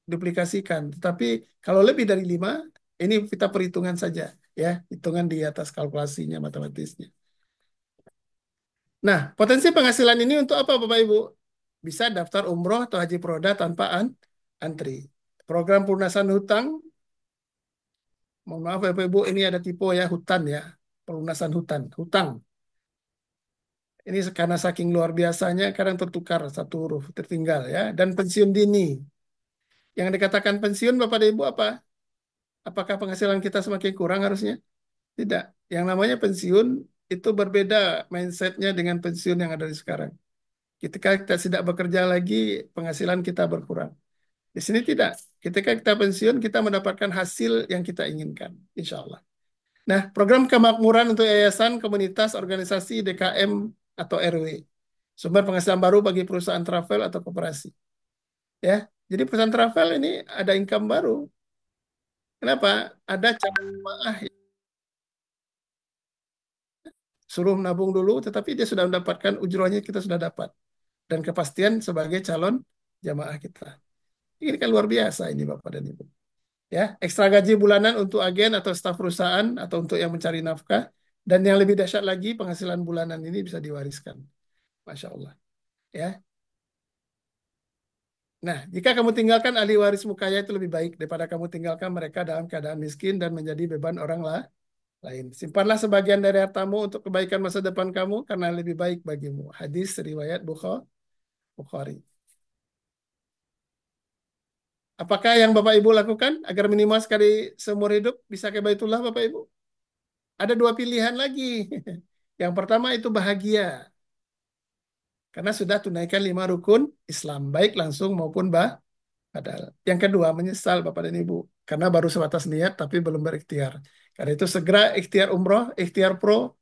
duplikasikan. Tetapi kalau lebih dari 5, ini kita perhitungan saja. Ya, hitungan di atas kalkulasinya, matematisnya. Nah, potensi penghasilan ini untuk apa Bapak Ibu? Bisa daftar umroh atau haji proda tanpa antri. Program pelunasan hutang, mohon maaf Bapak Ibu, ini ada tipe ya, hutan ya, pelunasan hutang. Ini karena saking luar biasanya, kadang tertukar satu huruf, tertinggal ya. Dan pensiun dini. Yang dikatakan pensiun Bapak dan Ibu apa? Apakah penghasilan kita semakin kurang harusnya? Tidak. Yang namanya pensiun itu berbeda mindsetnya dengan pensiun yang ada di sekarang. Ketika kita tidak bekerja lagi, penghasilan kita berkurang. Di sini tidak. Ketika kita pensiun, kita mendapatkan hasil yang kita inginkan. Insya Allah. Nah, program kemakmuran untuk yayasan, komunitas, organisasi, DKM, atau RW. Sumber penghasilan baru bagi perusahaan travel atau koperasi. Ya, jadi perusahaan travel ini ada income baru. Kenapa? Ada calon jemaah suruh menabung dulu, tetapi dia sudah mendapatkan ujrohnya, kita sudah dapat. Dan kepastian sebagai calon jamaah kita. Ini kan luar biasa ini Bapak dan Ibu. Ya, ekstra gaji bulanan untuk agen atau staf perusahaan atau untuk yang mencari nafkah, dan yang lebih dahsyat lagi penghasilan bulanan ini bisa diwariskan. Masya Allah. Ya. Nah, jika kamu tinggalkan ahli warismu kaya itu lebih baik daripada kamu tinggalkan mereka dalam keadaan miskin dan menjadi beban orang lain. Simpanlah sebagian dari hartamu untuk kebaikan masa depan kamu karena lebih baik bagimu. Hadis riwayat Bukhari. Apakah yang Bapak Ibu lakukan agar minimal sekali seumur hidup bisa ke Baitullah Bapak Ibu? Ada 2 pilihan lagi. Yang pertama itu bahagia. Karena sudah tunaikan 5 rukun Islam. Baik langsung maupun badal. Yang kedua menyesal Bapak dan Ibu. Karena baru sebatas niat tapi belum berikhtiar. Karena itu segera ikhtiar umroh, ikhtiar pro.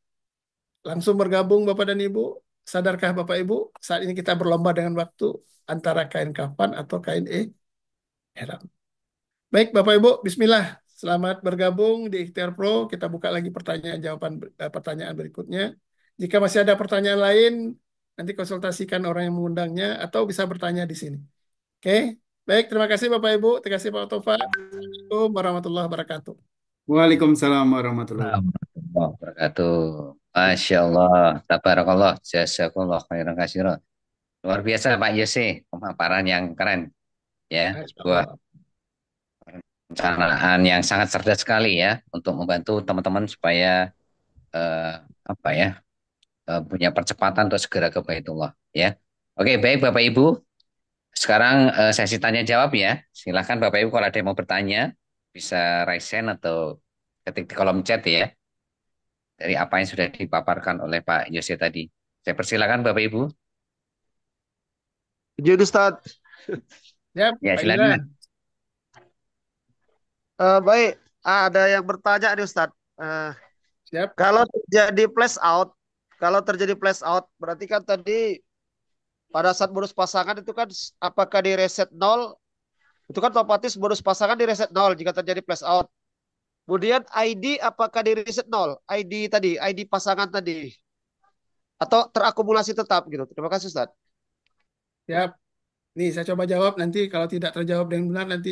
Langsung bergabung Bapak dan Ibu. Sadarkah Bapak Ibu? Saat ini kita berlomba dengan waktu antara kain kafan atau kain ihram. Baik Bapak Ibu, bismillah. Selamat bergabung di Ikhtiar Pro. Kita buka lagi pertanyaan berikutnya. Jika masih ada pertanyaan lain, nanti konsultasikan orang yang mengundangnya atau bisa bertanya di sini. Oke. Baik, terima kasih Bapak Ibu. Terima kasih Pak Tova. Assalamualaikum warahmatullahi wabarakatuh.
Waalaikumsalam warahmatullahi wabarakatuh.
Warahmatullahi wabarakatuh. Masya Allah, tabarakallah, jazakallah khairan katsiran. Luar biasa Pak Yose, pemaparan yang keren ya,
Masya
sebuah
Allah.
perencanaan yang sangat cerdas sekali ya untuk membantu teman-teman supaya eh, apa ya punya percepatan untuk segera ke Baitullah ya. Oke, baik Bapak Ibu. Sekarang sesi tanya jawab ya. Silakan Bapak Ibu kalau ada yang mau bertanya bisa raise hand atau ketik di kolom chat ya dari apa yang sudah dipaparkan oleh Pak Yose tadi. Saya persilakan Bapak Ibu.
Izin Ustadz.
Siap,
Ya,
Pak Indra.
silakan.
Baik, ada yang bertanya nih Ustadz.
Siap.
Kalau terjadi flash out, berarti kan tadi pada saat bonus pasangan itu kan apakah di reset nol? Itu kan otomatis bonus pasangan di reset nol jika terjadi flash out. Kemudian ID apakah di reset nol? ID tadi, ID pasangan tadi. Atau terakumulasi tetap gitu. Terima kasih Ustadz.
Siap. Nih, saya coba jawab nanti kalau tidak terjawab dengan benar nanti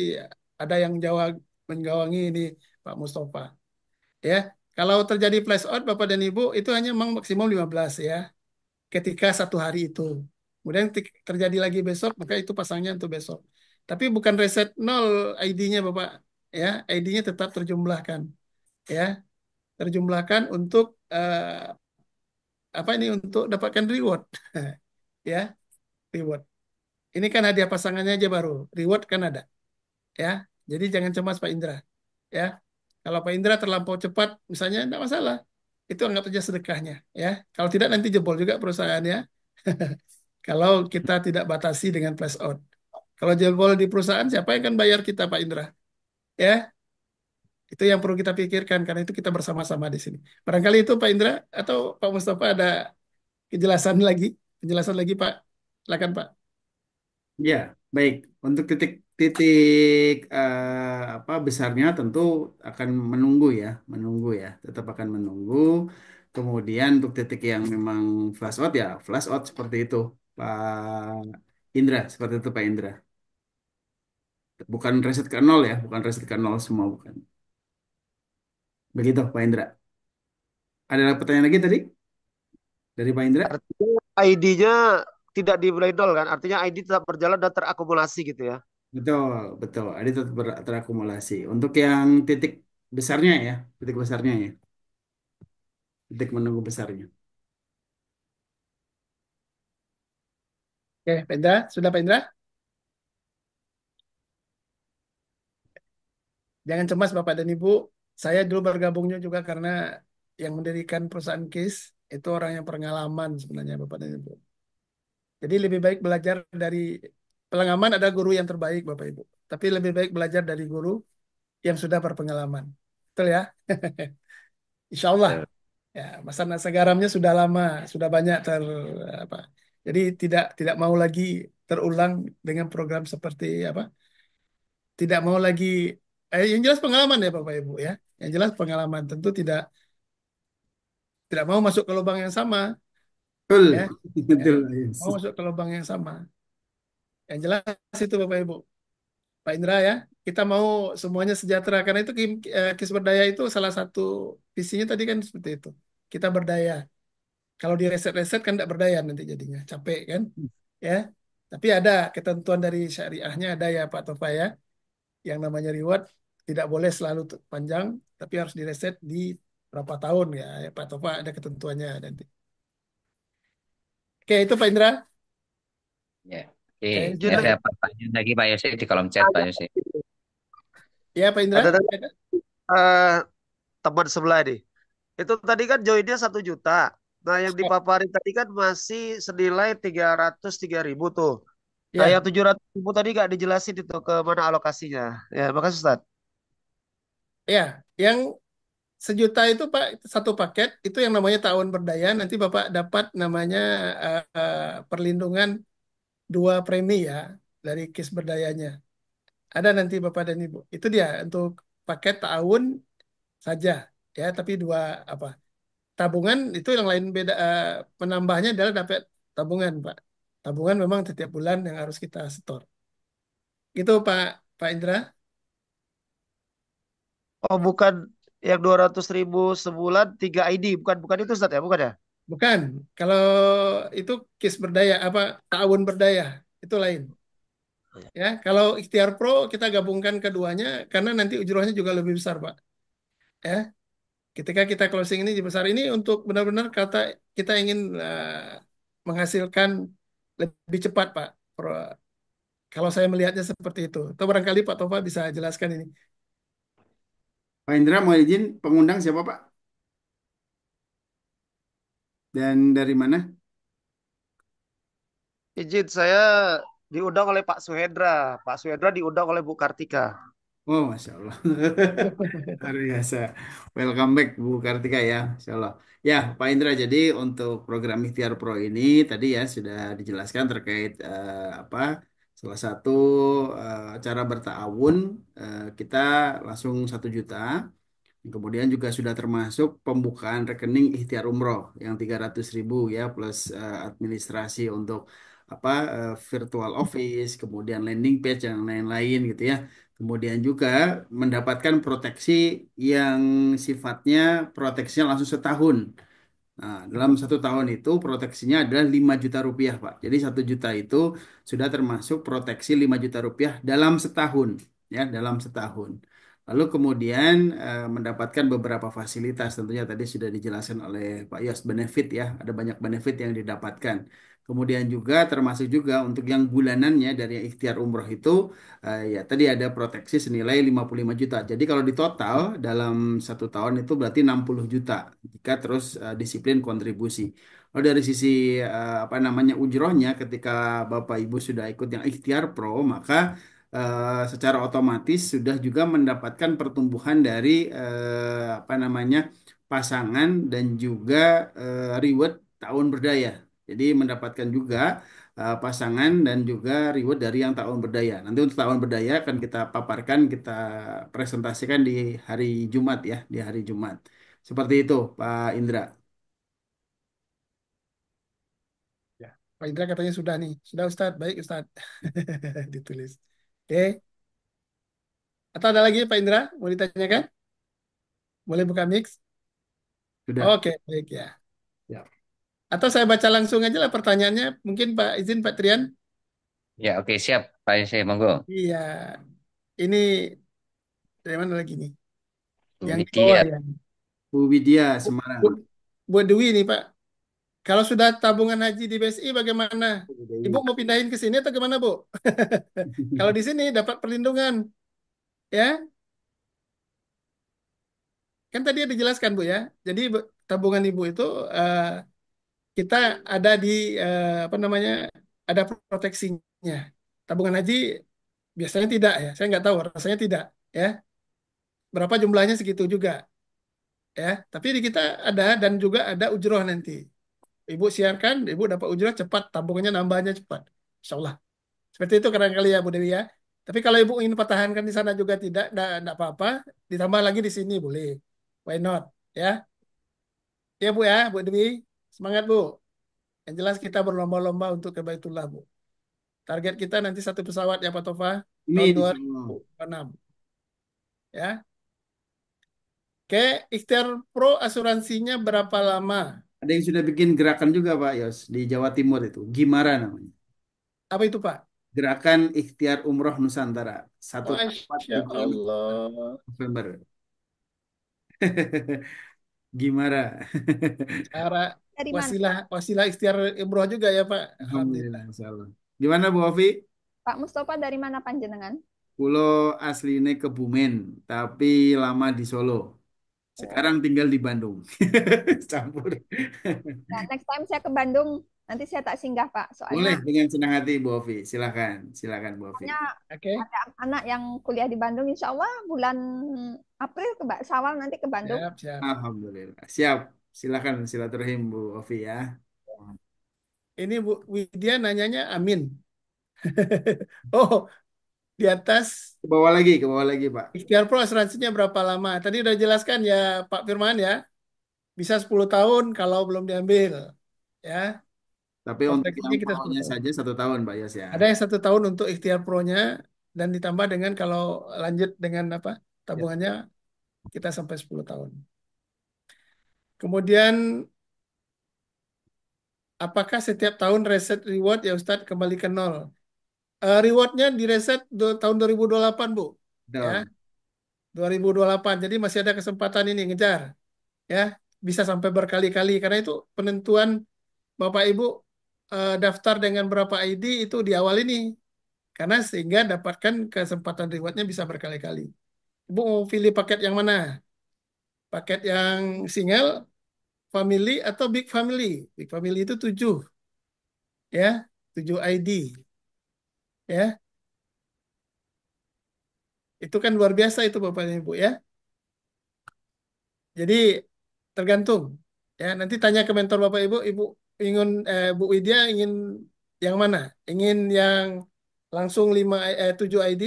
ada yang jawab menggawangi ini Pak Mustafa. Ya, kalau terjadi flash out Bapak dan Ibu itu hanya memang maksimum 15 ya ketika satu hari itu. Kemudian terjadi lagi besok maka itu pasangnya untuk besok. Tapi bukan reset nol ID-nya Bapak ya, ID-nya tetap terjumlahkan ya, terjumlahkan untuk apa ini untuk dapatkan reward ya, reward. Ini kan hadiah pasangannya aja baru, reward kan ada. Ya. Jadi jangan cemas Pak Indra. Ya. Kalau Pak Indra terlampau cepat misalnya enggak masalah. Itu anggap saja sedekahnya, ya. Kalau tidak nanti jebol juga perusahaannya. Kalau kita tidak batasi dengan flash out. Kalau jebol di perusahaan siapa yang akan bayar kita Pak Indra? Ya. Itu yang perlu kita pikirkan karena itu kita bersama-sama di sini. Barangkali itu Pak Indra atau Pak Mustafa ada kejelasan lagi, penjelasan lagi Pak. Silakan Pak.
Ya, baik. Untuk titik apa besarnya tentu akan menunggu ya, menunggu ya, tetap akan menunggu. Kemudian untuk titik yang memang flash out ya, flash out seperti itu, Pak Indra, seperti itu Pak Indra. Bukan reset ke nol ya, bukan reset ke nol semua bukan. Begitu Pak Indra. Ada pertanyaan lagi tadi dari Pak Indra?
Artinya ID-nya tidak dimulai nol kan? Artinya ID tetap berjalan dan terakumulasi gitu ya.
Betul, betul. Ada tetap terakumulasi. Untuk yang titik besarnya ya, titik besarnya ya, titik menunggu besarnya.
Oke, Pak Indra, sudah Pak Indra? Jangan cemas Bapak dan Ibu. Saya dulu bergabungnya juga karena yang mendirikan perusahaan KIS itu orang yang pengalaman sebenarnya Bapak dan Ibu. Jadi lebih baik belajar dari pengalaman, ada guru yang terbaik Bapak Ibu. Tapi lebih baik belajar dari guru yang sudah berpengalaman. Betul ya? Insya Allah.
Betul.
Ya, masa nasa garamnya sudah lama, sudah banyak apa. Jadi tidak mau lagi terulang dengan program seperti apa? Tidak mau lagi yang jelas pengalaman ya Bapak Ibu ya. Yang jelas pengalaman tentu tidak mau masuk ke lubang yang sama
Betul,
ya. Ya,
betul. Yes.
mau masuk ke lubang yang sama. Yang jelas itu Bapak Ibu. Pak Indra ya, kita mau semuanya sejahtera karena itu KIS Berdaya itu salah satu visinya tadi kan seperti itu. Kita berdaya. Kalau di reset-reset kan tidak berdaya nanti jadinya, capek kan? Ya. Tapi ada ketentuan dari syariahnya ada ya Pak Tofa ya. Yang namanya reward tidak boleh selalu panjang, tapi harus direset di berapa tahun ya. Ya, Pak Tofa ada ketentuannya nanti. Oke, itu Pak Indra.
Ya. Oke,
Oke,
Izin
ada
lagi.
pertanyaan lagi Pak Yose di kolom chat Pak Yose.
ya Pak Indra.
Ada tadi eh, teman sebelah nih. Itu tadi kan joinnya 1 juta. Nah yang dipaparin tadi kan masih senilai 303.000 tuh. Nah
Ya,
yang 700.000 tadi gak dijelasin itu ke mana alokasinya. Ya makasih Ustaz.
ya, yang 1 juta itu Pak satu paket itu yang namanya tahun berdaya. Nanti Bapak dapat namanya perlindungan 2 premi ya dari KIS berdayanya. Ada nanti Bapak dan Ibu. Itu dia untuk paket tahun saja ya, tapi 2 apa? Tabungan itu yang lain beda penambahnya adalah dapat tabungan, Pak. Tabungan memang setiap bulan yang harus kita setor. Gitu Pak Pak Indra.
Oh bukan Yang 200.000 sebulan 3 ID, bukan bukan itu Ustaz ya, bukan ya?
Bukan. Kalau itu KIS berdaya, apa ta'awun berdaya, itu lain. Ya, kalau Ikhtiar Pro kita gabungkan keduanya karena nanti ujrohnya juga lebih besar, Pak. Ya, ketika kita closing ini besar ini untuk benar-benar kata kita ingin menghasilkan lebih cepat, Pak. Kalau saya melihatnya seperti itu. Atau barangkali Pak Tova bisa jelaskan ini.
Pak Indra mau izin pengundang siapa Pak? Dan dari mana?
Izin saya diundang oleh Pak Suhendra. Pak Suhendra diundang oleh Bu Kartika.
Oh, Masya Allah. Luar biasa. Welcome back Bu Kartika ya, Insya Allah. Ya, Pak Indra, jadi untuk program Ikhtiar Pro ini tadi ya sudah dijelaskan terkait apa salah satu cara bertaawun kita langsung 1 juta. Kemudian juga sudah termasuk pembukaan rekening ikhtiar umroh yang 300.000 ya plus administrasi untuk apa virtual office, kemudian landing page yang lain-lain gitu ya. Kemudian juga mendapatkan proteksi yang sifatnya proteksinya langsung setahun. Nah, dalam 1 tahun itu proteksinya adalah 5 juta rupiah, Pak. Jadi 1 juta itu sudah termasuk proteksi 5 juta rupiah dalam setahun, ya, dalam setahun. Lalu kemudian mendapatkan beberapa fasilitas, tentunya tadi sudah dijelaskan oleh Pak Yos, benefit ya, ada banyak benefit yang didapatkan. Kemudian juga termasuk juga untuk yang bulanannya dari yang ikhtiar umroh itu ya tadi ada proteksi senilai 55 juta. Jadi kalau di total dalam 1 tahun itu berarti 60 juta jika terus disiplin kontribusi. Kalau dari sisi apa namanya ujrohnya ketika Bapak Ibu sudah ikut yang ikhtiar pro maka secara otomatis sudah juga mendapatkan pertumbuhan dari apa namanya pasangan dan juga reward tahun berdaya. Jadi mendapatkan juga pasangan dan juga reward dari yang tahun berdaya. Nanti untuk tahun berdaya akan kita paparkan, kita presentasikan di hari Jumat ya, di hari Jumat. Seperti itu, Pak Indra.
Ya. Pak Indra katanya sudah nih. Sudah Ustadz. Baik Ustadz. Ditulis. Oke. Atau ada lagi Pak Indra? Mau ditanyakan? Boleh buka mix?
Sudah.
Oke, baik ya.
Ya.
Atau saya baca langsung aja lah pertanyaannya. Mungkin Pak izin Pak Trian.
Ya, oke, siap, Pak Yose, monggo.
Iya. Ini dari mana lagi nih?
Bu
Yang oh
Widya.
ya.
Bu Widya
Bu,
Semarang.
Bu, Bu Dewi nih Pak. Kalau sudah tabungan haji di BSI bagaimana?
Bu
Ibu
Dewi.
mau pindahin ke sini atau gimana, Bu? Kalau di sini dapat perlindungan, ya. Kan tadi ada dijelaskan, Bu ya. Jadi tabungan Ibu itu kita ada di apa namanya? Ada proteksinya. Tabungan haji biasanya tidak ya. Saya nggak tahu, rasanya tidak, ya. Berapa jumlahnya segitu juga, ya. Tapi di kita ada dan juga ada ujroh nanti. Ibu siarkan, Ibu dapat ujroh cepat, tabungannya nambahnya cepat. Insya Allah. Seperti itu kadang-kali ya Bu Dewi ya. Tapi kalau Ibu ingin pertahankan di sana juga tidak apa-apa. Ditambah lagi di sini boleh. Why not? Ya, ya Bu ya, Bu Dewi. Semangat Bu. Yang jelas kita berlomba-lomba untuk ke Baitullah Bu. Target kita nanti 1 pesawat ya Pak Tova. Tahun
Amin.
dua
Insya
ribu
Allah.
enam. Ya. Oke, Ikhtiar Pro asuransinya berapa lama?
Ada yang sudah bikin gerakan juga Pak Yos di Jawa Timur itu. Gimana namanya?
Apa itu Pak?
Gerakan Ikhtiar Umroh Nusantara. Satu tempat
Masya
di bulan
Allah.
November. Gimana?
Cara
Dari mana?
wasilah wasilah ikhtiar umroh juga ya Pak.
Alhamdulillah,
Alhamdulillah.
insya Allah. Gimana Bu Ovi?
Pak Mustafa dari mana panjenengan?
Pulau aslinya Kebumen, tapi lama di Solo.
Oh.
Sekarang tinggal di Bandung. Campur.
Nah, next time saya ke Bandung, nanti saya tak singgah Pak.
Boleh
Soalnya
dengan senang hati Bu Ovi. Silakan, silakan Bu Ovi.
soalnya
Oke.
ada anak yang kuliah di Bandung, insya Allah bulan April ke Sawal nanti ke Bandung.
Siap, siap.
Alhamdulillah. Siap. Silakan silaturahim Bu Ovi ya.
Ini Bu Widya nanyanya Amin. Oh, di atas
Ke bawah lagi Pak.
Ikhtiar Pro asuransinya berapa lama? Tadi udah jelaskan ya Pak Firman ya. Bisa 10 tahun kalau belum diambil. Ya,
Tapi untuk yang
proteksinya kita 10
pronya
tahun.
saja 1 tahun Pak Yos ya.
Ada yang 1 tahun untuk Ikhtiar Pro-nya dan ditambah dengan kalau lanjut dengan apa
Ya.
tabungannya kita sampai 10 tahun. Kemudian apakah setiap tahun reset reward ya Ustadz kembali ke nol? Rewardnya di reset tahun 2028 Bu, ya
Betul.
2028. Jadi masih ada kesempatan ini ngejar, ya bisa sampai berkali-kali karena itu penentuan Bapak Ibu daftar dengan berapa ID itu di awal ini, karena sehingga dapatkan kesempatan rewardnya bisa berkali-kali. Ibu mau pilih paket yang mana? Paket yang single, family, atau big family? Big family itu 7, ya 7 ID, ya itu kan luar biasa itu Bapak dan Ibu ya. Jadi tergantung, ya nanti tanya ke mentor Bapak Ibu, Ibu ingin Bu Widya ingin yang mana? Ingin yang langsung 7 ID,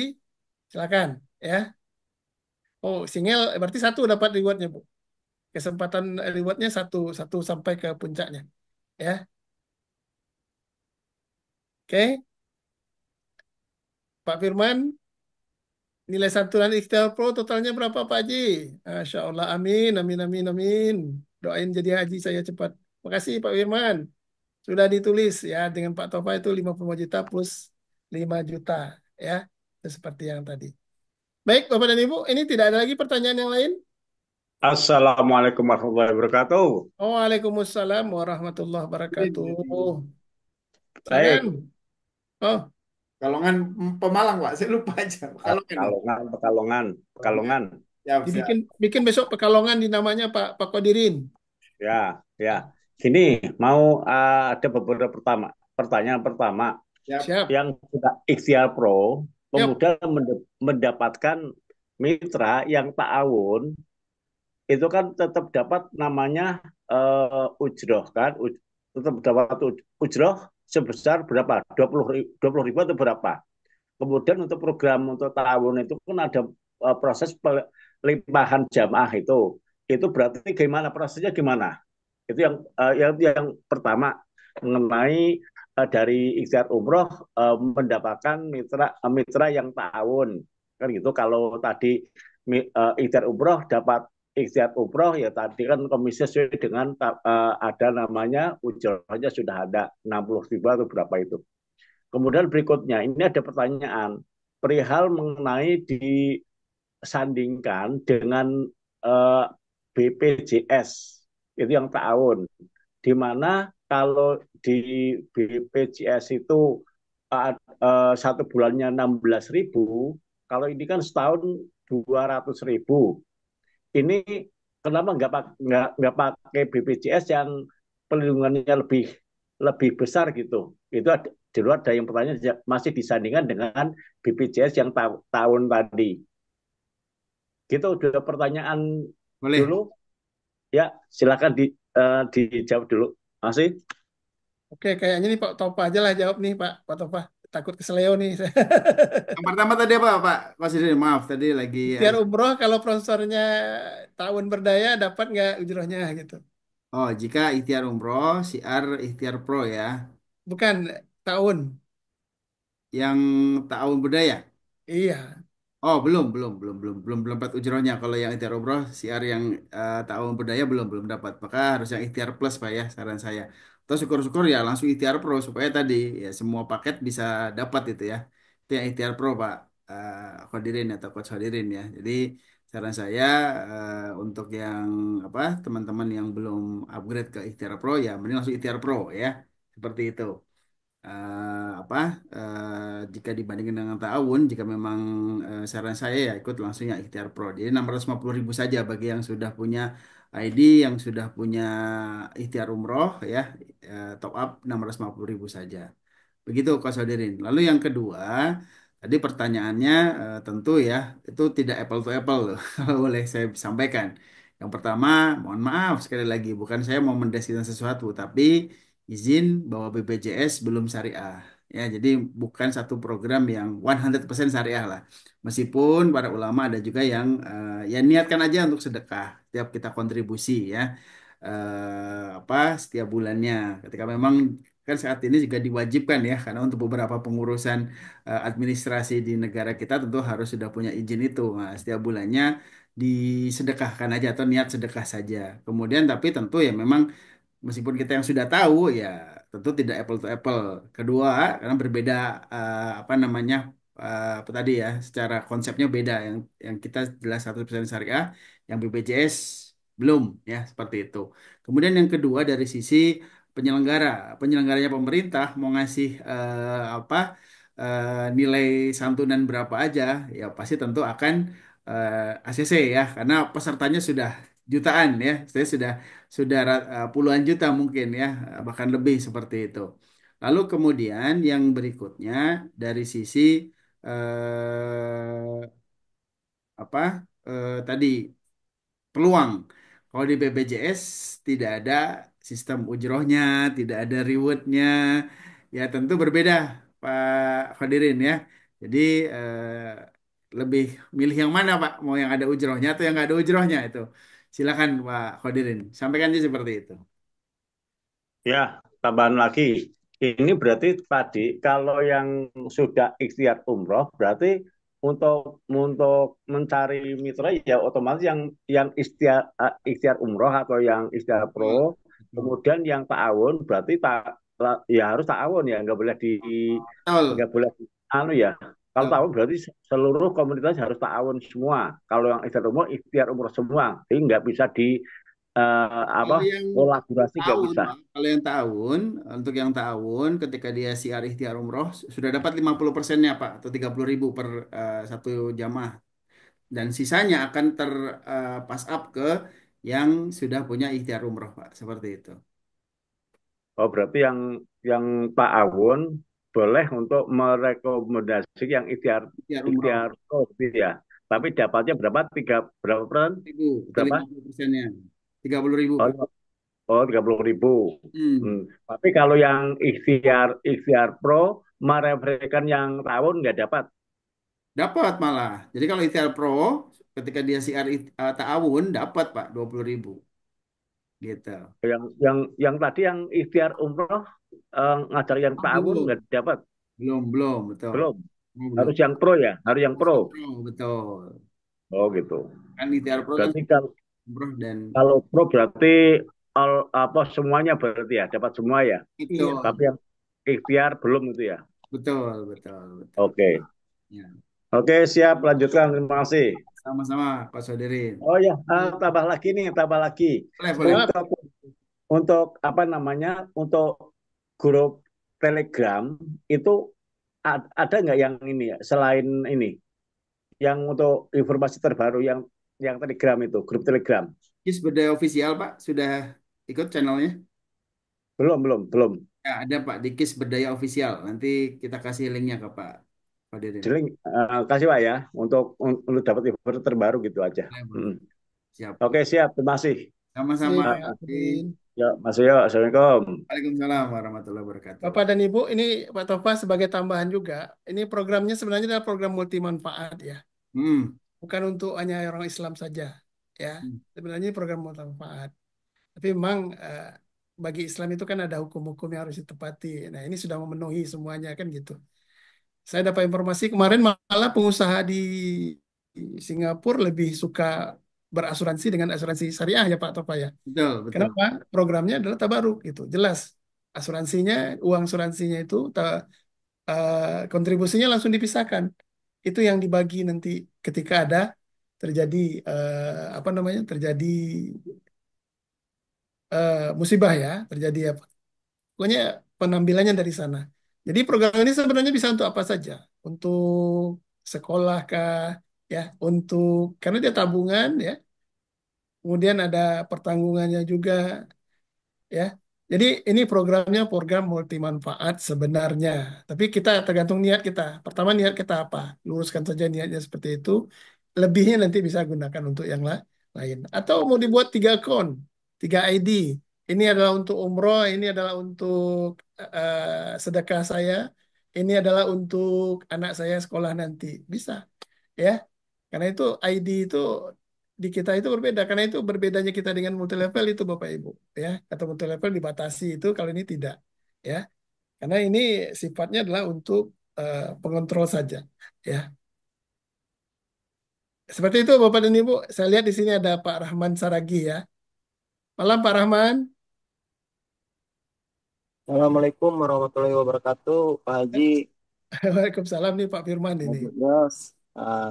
silakan ya. Oh, single berarti satu dapat rewardnya Bu. Kesempatan rewardnya satu satu sampai ke puncaknya, ya. Oke, Pak Firman, nilai santunan Ikhtiar Pro totalnya berapa Pak Haji? Masya Allah, amin, amin, amin, amin. Doain jadi haji saya cepat. Makasih Pak Firman. Sudah ditulis ya dengan Pak Tofa itu 55 juta plus 5 juta ya. Itu seperti yang tadi. Baik Bapak dan Ibu, ini tidak ada lagi pertanyaan yang lain?
Assalamualaikum warahmatullahi wabarakatuh.
Waalaikumsalam warahmatullahi wabarakatuh. Silakan.
Baik,
Oh,
Kalongan Pemalang, Pak. Saya lupa aja. Kalongan ya?
Pekalongan.
Siap, siap.
bikin besok Pekalongan di namanya Pak Kodirin.
Ya, ya. Gini, mau ada beberapa pertanyaan pertama.
Siap.
Yang sudah Ikhtiar Pro,
Yap.
pemuda mendapatkan mitra yang ta'awun, itu kan tetap dapat namanya ujroh kan, tetap dapat ujroh sebesar berapa? 20 ribu atau berapa? Kemudian untuk program untuk ta'awun itu kan ada proses pelimpahan jamaah itu berarti gimana prosesnya gimana? Itu yang pertama mengenai dari Ikhtiar Umroh mendapatkan mitra yang ta'awun kan gitu. Kalau tadi Ikhtiar Umroh dapat Ikhtiar Umroh ya tadi kan komisi sesuai dengan ada namanya ujrohnya sudah ada 60 ribu atau berapa itu. Kemudian berikutnya, ini ada pertanyaan perihal mengenai disandingkan dengan eh, BPJS, itu yang tahun. Di mana kalau di BPJS itu satu bulannya 16 ribu, kalau ini kan setahun 200 ribu. Ini kenapa nggak pakai BPJS yang perlindungannya lebih lebih besar gitu? Itu di luar ada yang pertanyaan masih disandingkan dengan BPJS yang tahun tadi. Gitu udah pertanyaan
Boleh.
dulu. Ya, silakan dijawab dulu. Masih.
Oke, kayaknya nih Pak Topa aja lah jawab nih Pak Topa. Takut keseleo nih.
Yang pertama tadi apa, Pak? Konsiderin, maaf, tadi lagi
Ikhtiar umroh kalau profesornya tahun berdaya dapat nggak ujrohnya gitu?
Oh, jika ikhtiar umroh, siar ikhtiar pro ya.
Bukan tahun.
Yang tahun budaya.
Iya.
Oh, belum dapat ujrohnya. Kalau yang ikhtiar umroh, siar yang tahun budaya belum dapat. Maka harus yang ikhtiar plus, Pak ya, saran saya. Terus syukur-syukur ya langsung ikhtiar pro supaya tadi ya semua paket bisa dapat itu ya. Itu yang ikhtiar pro, Pak. Khadirin atau coach Khadirin ya. Jadi saran saya untuk yang apa teman-teman yang belum upgrade ke ikhtiar pro ya mending langsung ikhtiar pro ya. Seperti itu. Apa jika dibandingkan dengan tahun jika memang saran saya ya ikut langsung yang ikhtiar pro jadi 650 ribu saja bagi yang sudah punya ID yang sudah punya ikhtiar umroh ya top up 650 ribu saja begitu Kak Saudirin lalu yang kedua tadi pertanyaannya tentu ya itu tidak apple to apple loh kalau boleh saya sampaikan yang pertama mohon maaf sekali lagi bukan saya mau mendeskripsikan sesuatu tapi izin bahwa BPJS belum syariah. Ya, jadi bukan satu program yang 100% syariah lah. Meskipun para ulama ada juga yang ya niatkan aja untuk sedekah setiap kita kontribusi ya. Apa setiap bulannya ketika memang kan saat ini juga diwajibkan ya, karena untuk beberapa pengurusan administrasi di negara kita tentu harus sudah punya izin itu. Nah, setiap bulannya disedekahkan aja atau niat sedekah saja. Kemudian tapi tentu ya memang meskipun kita yang sudah tahu ya tentu tidak apple to apple. Kedua, karena berbeda apa namanya apa tadi ya, secara konsepnya beda. Yang kita jelas 100% syariah, yang BPJS belum ya seperti itu. Kemudian yang kedua dari sisi penyelenggaranya pemerintah mau ngasih apa nilai santunan berapa aja, ya pasti tentu akan ACC ya, karena pesertanya sudah jutaan ya, saya sudah puluhan juta mungkin ya, bahkan lebih seperti itu. Lalu kemudian yang berikutnya dari sisi apa tadi peluang. Kalau di BPJS tidak ada sistem ujrohnya, tidak ada rewardnya, ya tentu berbeda Pak Khadirin ya. Jadi lebih milih yang mana Pak? Mau yang ada ujrohnya atau yang nggak ada ujrohnya itu? Silakan Pak Khadirin, sampaikan aja seperti itu.
Ya, tambahan lagi. Ini berarti tadi kalau yang sudah ikhtiar umroh berarti untuk mencari mitra ya otomatis yang ikhtiar umroh atau yang ikhtiar
Betul,
pro,
betul.
kemudian yang ta'awun berarti ya harus ta'awun ya
Betul,
nggak boleh anu ya. Kalau
betul.
ta'awun berarti seluruh komunitas harus ta'awun semua. Kalau yang ikhtiar umroh semua, jadi nggak bisa
Kalau yang
kolaborasi nggak
tahun,
bisa.
Pak, kalau yang tahun, untuk yang tahun, ketika dia siar ikhtiar umroh, sudah dapat 50%-nya, Pak, atau 30.000 per satu jamaah. Dan sisanya akan pass up ke yang sudah punya ikhtiar umroh, Pak. Seperti itu.
Oh, berarti yang Pak Awun boleh untuk merekomendasi yang
Ikhtiar umroh.
ikhtiar pro gitu ya. Tapi dapatnya berapa persen?
Ribu, atau
Berapa?
50%-nya. 30.000,
Oh,
Pak.
oh 30.000.
Hmm.
Tapi kalau yang ikhtiar pro merefleksikan yang tahun nggak dapat.
Dapat malah. Jadi kalau ikhtiar pro, ketika dia siar ta'awun, dapat, Pak, 20.000. Gitu.
Yang tadi yang ikhtiar umroh ngajar yang
Oh,
tahun
belum.
nggak dapat.
Belum, betul.
Belum.
Oh, belum.
Harus yang pro ya, harus yang pro.
Oh, betul.
Oh gitu.
Kan ikhtiar pro kan
Berarti kalau
umroh dan
Kalau pro berarti apa semuanya berarti ya dapat semua ya.
Iya.
Tapi
betul,
yang ikhtiar belum itu ya.
betul, betul, betul.
Oke.
Ya.
Oke, siap lanjutkan. Terima kasih.
Sama-sama, Pak Sodirin.
Oh ya, tambah lagi nih, tambah lagi.
Boleh, boleh.
Siap.
Untuk apa namanya? Untuk grup Telegram itu ada nggak yang ini ya selain ini yang untuk informasi terbaru yang Telegram itu grup Telegram?
Kis Berdaya Official, Pak, sudah ikut channelnya?
Belum.
Ya, ada Pak, di Kis Berdaya Official. Nanti kita kasih linknya ke Pak Sodirin.
Jadi kasih Pak ya untuk dapat info terbaru gitu aja.
Boleh, boleh. Siap.
Oke, siap. Terima kasih.
Sama-sama.
Siap.
Ya, Mas Yo. Assalamualaikum.
Waalaikumsalam warahmatullahi wabarakatuh.
Bapak dan Ibu, ini Pak Tova sebagai tambahan juga, ini programnya sebenarnya adalah program multi manfaat ya,
Hmm.
bukan untuk hanya orang Islam saja ya. Sebenarnya ini program multi manfaat. Tapi memang bagi Islam itu kan ada hukum-hukum yang harus ditepati. Nah, ini sudah memenuhi semuanya kan gitu. Saya dapat informasi kemarin malah pengusaha di Singapura lebih suka berasuransi dengan asuransi syariah ya Pak Tova ya.
Betul, betul.
Kenapa? Programnya adalah tabaruk gitu. Jelas asuransinya, uang asuransinya itu kontribusinya langsung dipisahkan. Itu yang dibagi nanti ketika ada terjadi apa namanya? Terjadi musibah ya, terjadi apa? Pokoknya penampilannya dari sana. Jadi program ini sebenarnya bisa untuk apa saja? Untuk sekolah kah? Ya, untuk karena dia tabungan ya. Kemudian ada pertanggungannya juga ya. Jadi ini programnya program multi manfaat sebenarnya. Tapi kita tergantung niat kita. Pertama niat kita apa? Luruskan saja niatnya seperti itu. Lebihnya nanti bisa gunakan untuk yang lain. Atau mau dibuat 3 akun, 3 ID. Ini adalah untuk umroh, ini adalah untuk sedekah saya, ini adalah untuk anak saya sekolah nanti. Bisa, ya. Karena itu ID itu di kita itu berbeda. Karena itu berbedanya kita dengan multi level itu Bapak Ibu, ya. Atau multi level dibatasi itu kalau ini tidak. ya. Karena ini sifatnya adalah untuk pengontrol saja, ya. Seperti itu Bapak dan Ibu. Saya lihat di sini ada Pak Rahman Saragi ya. Malam Pak Rahman.
Assalamualaikum warahmatullahi wabarakatuh, Pak Haji.
Waalaikumsalam nih Pak Firman ini.
Yes,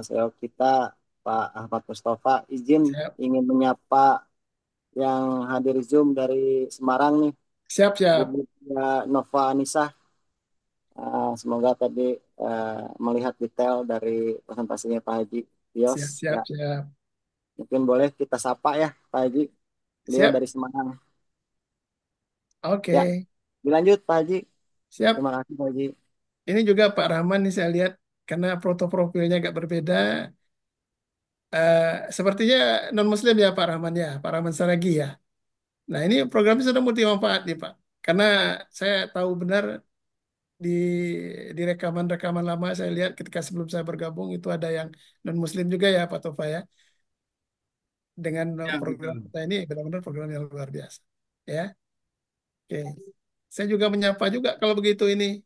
saya kita Pak Ahmad Mustafa izin
Siap,
ingin menyapa yang hadir Zoom dari Semarang nih,
siap,
Bu
siap,
Lydia Nova Anissa. Semoga tadi melihat detail dari presentasinya Pak Haji Yos.
siap, siap,
Ya,
siap.
mungkin boleh kita sapa ya Pak Haji. Beliau
Siap,
dari Semarang.
oke,
Ya, dilanjut Pak Haji.
siap.
Terima kasih Pak Haji.
Ini juga Pak Rahman nih saya lihat karena foto profilnya agak berbeda. Sepertinya non Muslim ya Pak Rahman ya, Pak Rahman Saragi ya. Nah ini programnya sudah multi manfaat nih Pak. Karena saya tahu benar di rekaman-rekaman lama saya lihat ketika sebelum saya bergabung itu ada yang non Muslim juga ya Pak Tova ya. Dengan
Ya,
program
betul.
kita ini benar-benar program yang luar biasa. Ya, oke. Saya juga menyapa juga kalau begitu ini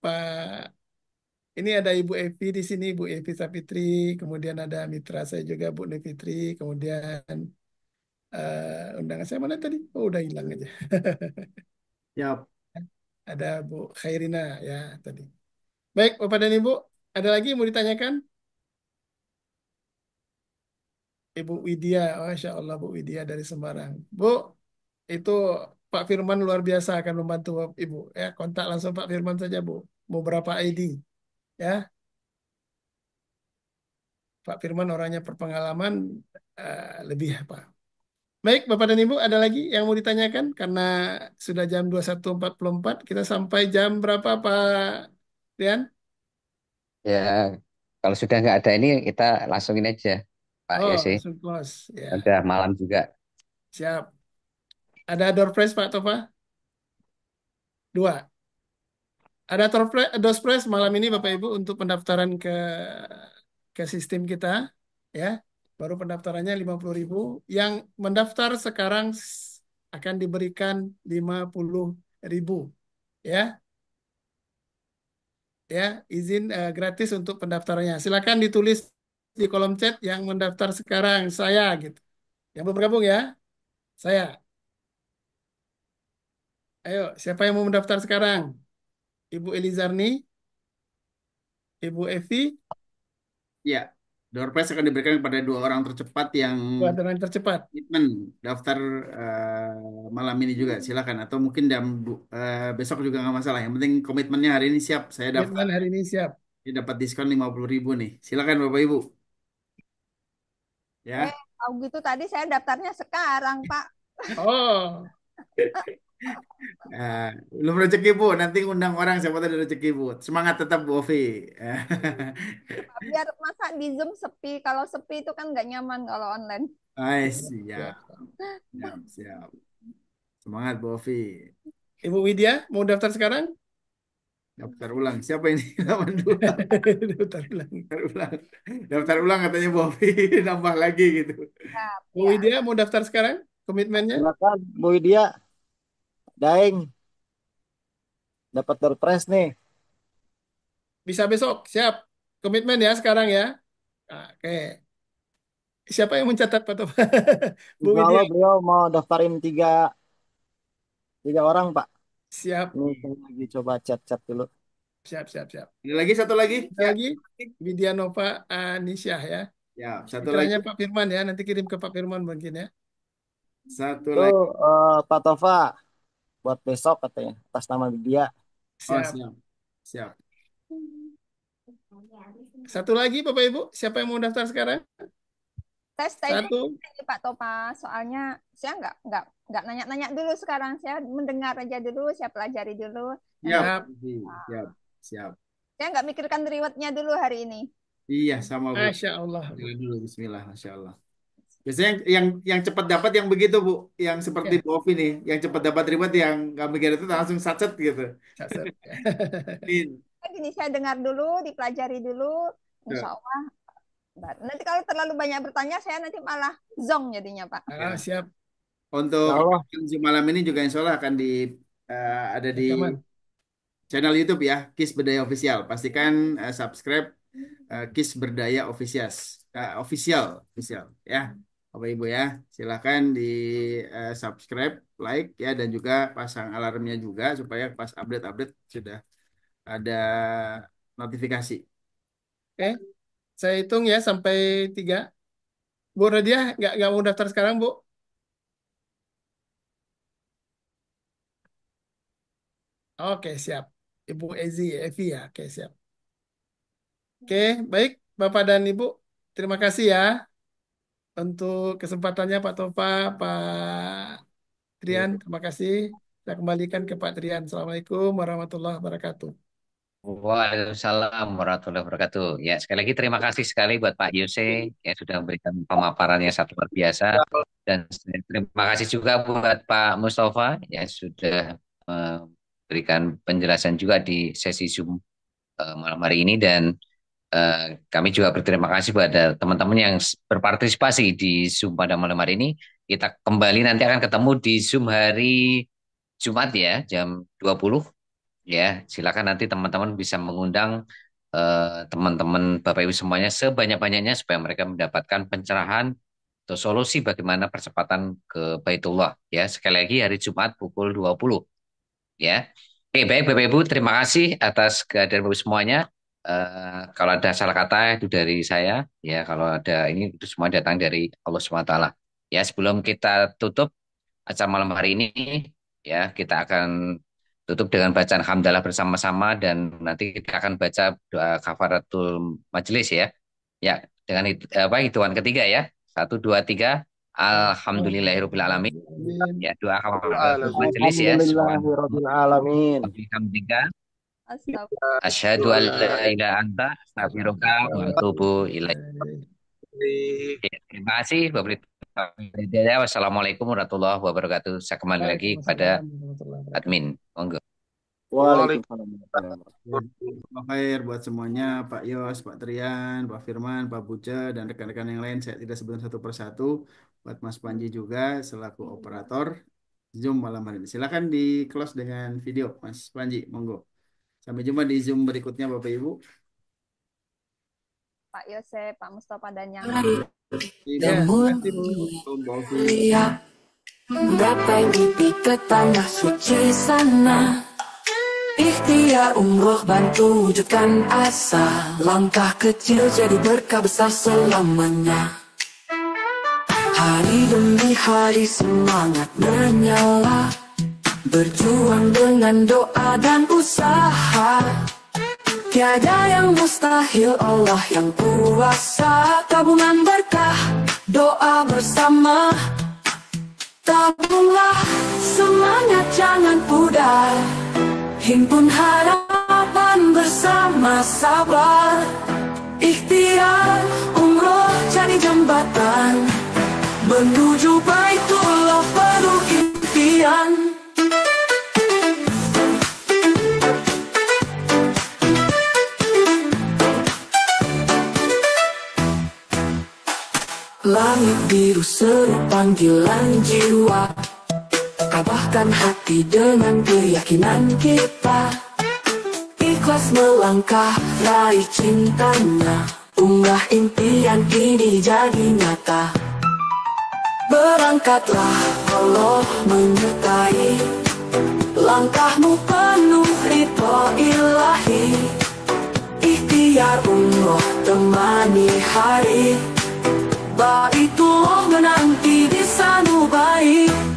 Pak. Ini ada Ibu Evi di sini, Ibu Evi Sapitri, kemudian ada mitra saya juga Bu Nevitri, kemudian undangan saya mana tadi? Oh, udah hilang aja.
Ya,
Ada Bu Khairina ya tadi. Baik, Bapak dan Ibu, ada lagi yang mau ditanyakan? Ibu Widya, oh, Masya Allah Bu Widya dari Semarang. Bu, itu Pak Firman luar biasa akan membantu Ibu. Ya, kontak langsung Pak Firman saja Bu. Mau berapa ID? Ya, Pak Firman orangnya berpengalaman lebih apa? Baik, Bapak dan Ibu, ada lagi yang mau ditanyakan? Karena sudah jam 21.44, kita sampai jam berapa, Pak Rian?
Ya, kalau sudah nggak ada ini kita langsungin aja, Pak
Oh,
Yosi.
langsung close. Ya,
Udah malam juga.
siap. Ada door prize, Pak Tova? Dua. Ada door prize malam ini, Bapak Ibu, untuk pendaftaran ke sistem kita. Ya, baru pendaftarannya 50.000. Yang mendaftar sekarang akan diberikan 50.000. Ya, ya izin gratis untuk pendaftarannya. Silakan ditulis di kolom chat yang mendaftar sekarang saya gitu. Yang belum bergabung ya, saya. Ayo, siapa yang mau mendaftar sekarang? Ibu Elizarni, Ibu Evi,
ya. Door prize akan diberikan kepada dua orang tercepat yang
buat yang tercepat.
komitmen daftar malam ini juga. Silakan. Atau mungkin besok juga nggak masalah. Yang penting komitmennya hari ini siap. Saya daftar.
Komitmen hari ini siap.
Ini dapat diskon 50.000 nih. Silakan Bapak Ibu. Ya.
Tahu gitu tadi saya daftarnya sekarang, Pak.
Oh,
Nah, belum rezeki Bu, nanti undang orang siapa tahu ada rezeki Bu. Semangat tetap Bu Ovi.
Biar masa di Zoom sepi. Kalau sepi itu kan nggak nyaman kalau online.
Siap,
siap.
siap, siap. Semangat Bu Ovi.
Ibu Widya mau daftar sekarang?
Daftar ulang. Siapa ini? 82.
Daftar ulang.
Daftar ulang. Daftar ulang katanya Bu Ovi. Nambah lagi gitu.
Bu Widya mau daftar sekarang? Komitmennya?
Silakan Bu Widya. Daeng, dapat door prize nih.
Bisa besok, siap. Komitmen ya sekarang ya. Oke. Siapa yang mencatat Pak Tova? Bu
Insya
Widya.
Allah beliau mau daftarin tiga orang Pak.
Siap.
Ini saya lagi coba chat-chat dulu.
Siap, siap, siap.
Ada lagi satu lagi?
Ada lagi? Widya Nova Anisyah ya.
Ya, satu
Mitranya
lagi.
Pak Firman ya. Nanti kirim ke Pak Firman mungkin ya.
Satu
Itu
lagi.
Pak Tova buat besok katanya atas nama dia.
Oh,
Siap.
siap. Siap.
Satu lagi Bapak Ibu, siapa yang mau daftar sekarang?
Saya stay
Satu.
ini Pak Topa. Soalnya saya nggak nanya-nanya dulu sekarang. Saya mendengar aja dulu, saya pelajari dulu.
Siap. Siap. Siap.
Saya nggak mikirkan rewardnya dulu hari ini.
Iya, sama Bu.
Masya Allah.
Jalan dulu, Bismillah, Masya Allah. Biasanya yang cepat dapat yang begitu Bu, yang seperti
Ya.
Bu Ovi nih, yang cepat dapat ribet yang nggak mikir itu langsung sacet gitu.
Sacet.
Gini, saya dengar dulu, dipelajari dulu. Insya Allah. Nanti kalau terlalu banyak bertanya, saya nanti malah zong jadinya Pak.
Siap.
Untuk
Allah.
malam ini juga insya Allah akan ada di
Rekaman.
channel YouTube ya, KIS Berdaya Official. Pastikan subscribe KIS Berdaya Official ya, Bapak Ibu ya. Silakan di subscribe, like ya, dan juga pasang alarmnya juga supaya pas update sudah ada notifikasi.
Oke, saya hitung ya sampai 3. Bu Radia, nggak mau daftar sekarang, Bu? Oke, siap. Ibu Evi ya, oke siap. Oke, baik Bapak dan Ibu, terima kasih ya untuk kesempatannya Pak Topa, Pak Trian, terima kasih. Saya kembalikan ke Pak Trian. Assalamualaikum warahmatullahi wabarakatuh.
Waalaikumsalam warahmatullahi wabarakatuh. Ya, sekali lagi terima kasih sekali buat Pak Yose yang sudah memberikan pemaparannya sangat luar biasa. Dan terima kasih juga buat Pak Mustafa yang sudah memberikan penjelasan juga di sesi Zoom malam hari ini. Dan kami juga berterima kasih pada teman-teman yang berpartisipasi di Zoom pada malam hari ini. Kita kembali nanti akan ketemu di Zoom hari Jumat ya, jam 20. Ya, silakan nanti teman-teman bisa mengundang teman-teman Bapak Ibu semuanya sebanyak-banyaknya supaya mereka mendapatkan pencerahan atau solusi bagaimana percepatan ke Baitullah ya. Sekali lagi hari Jumat pukul 20 ya. Oke, baik Bapak Ibu, terima kasih atas kehadiran Bapak Ibu semuanya. Kalau ada salah kata itu dari saya ya, kalau ada ini itu semua datang dari Allah SWT. Ya, sebelum kita tutup acara malam hari ini ya, kita akan tutup dengan bacaan hamdalah bersama-sama dan nanti kita akan baca doa kafaratul majelis ya. Ya, dengan hitungan ketiga ya. 1, 2, 3. Alhamdulillahirabbil alamin. Ya, doa kafaratul majelis ya.
Alhamdulillahirabbil alamin.
Alhamdulillah. Asyhadu an la ilaha illa anta astaghfiruka wa atubu ilaik. Terima kasih Bapak. Wassalamualaikum warahmatullahi wabarakatuh. Saya kembali lagi kepada admin. Monggo.
Waalaikumsalam. Khair buat semuanya, Pak Yos, Pak Trian, Pak Firman, Pak Buce, dan rekan-rekan yang lain. Saya tidak sebutkan satu persatu. Buat Mas Panji juga selaku operator Zoom malam hari ini. Silakan di close dengan video, Mas Panji. Monggo. Sampai jumpa di Zoom berikutnya, Bapak Ibu.
Pak Yose, Pak Mustafa, dan yang
Gapai mimpi ke tanah suci sana. Ikhtiar umroh bantu wujudkan asa. Langkah kecil jadi berkah besar selamanya. Hari demi hari semangat menyala. Berjuang dengan doa dan usaha. Tiada yang mustahil, Allah yang kuasa. Tabungan berkah, doa bersama. Tabunglah semangat jangan pudar. Himpun harapan bersama sabar. Ikhtiar umroh jadi jembatan menuju Baitullah penuh impian. Langit biru seru panggilan jiwa. Kabahkan hati dengan keyakinan kita. Ikhlas melangkah raih cintanya. Unggah impian kini jadi nyata. Berangkatlah Allah menyertai. Langkahmu penuh ridho ilahi. Ikhtiar umroh temani hari. Baitullah menanti di sana baik.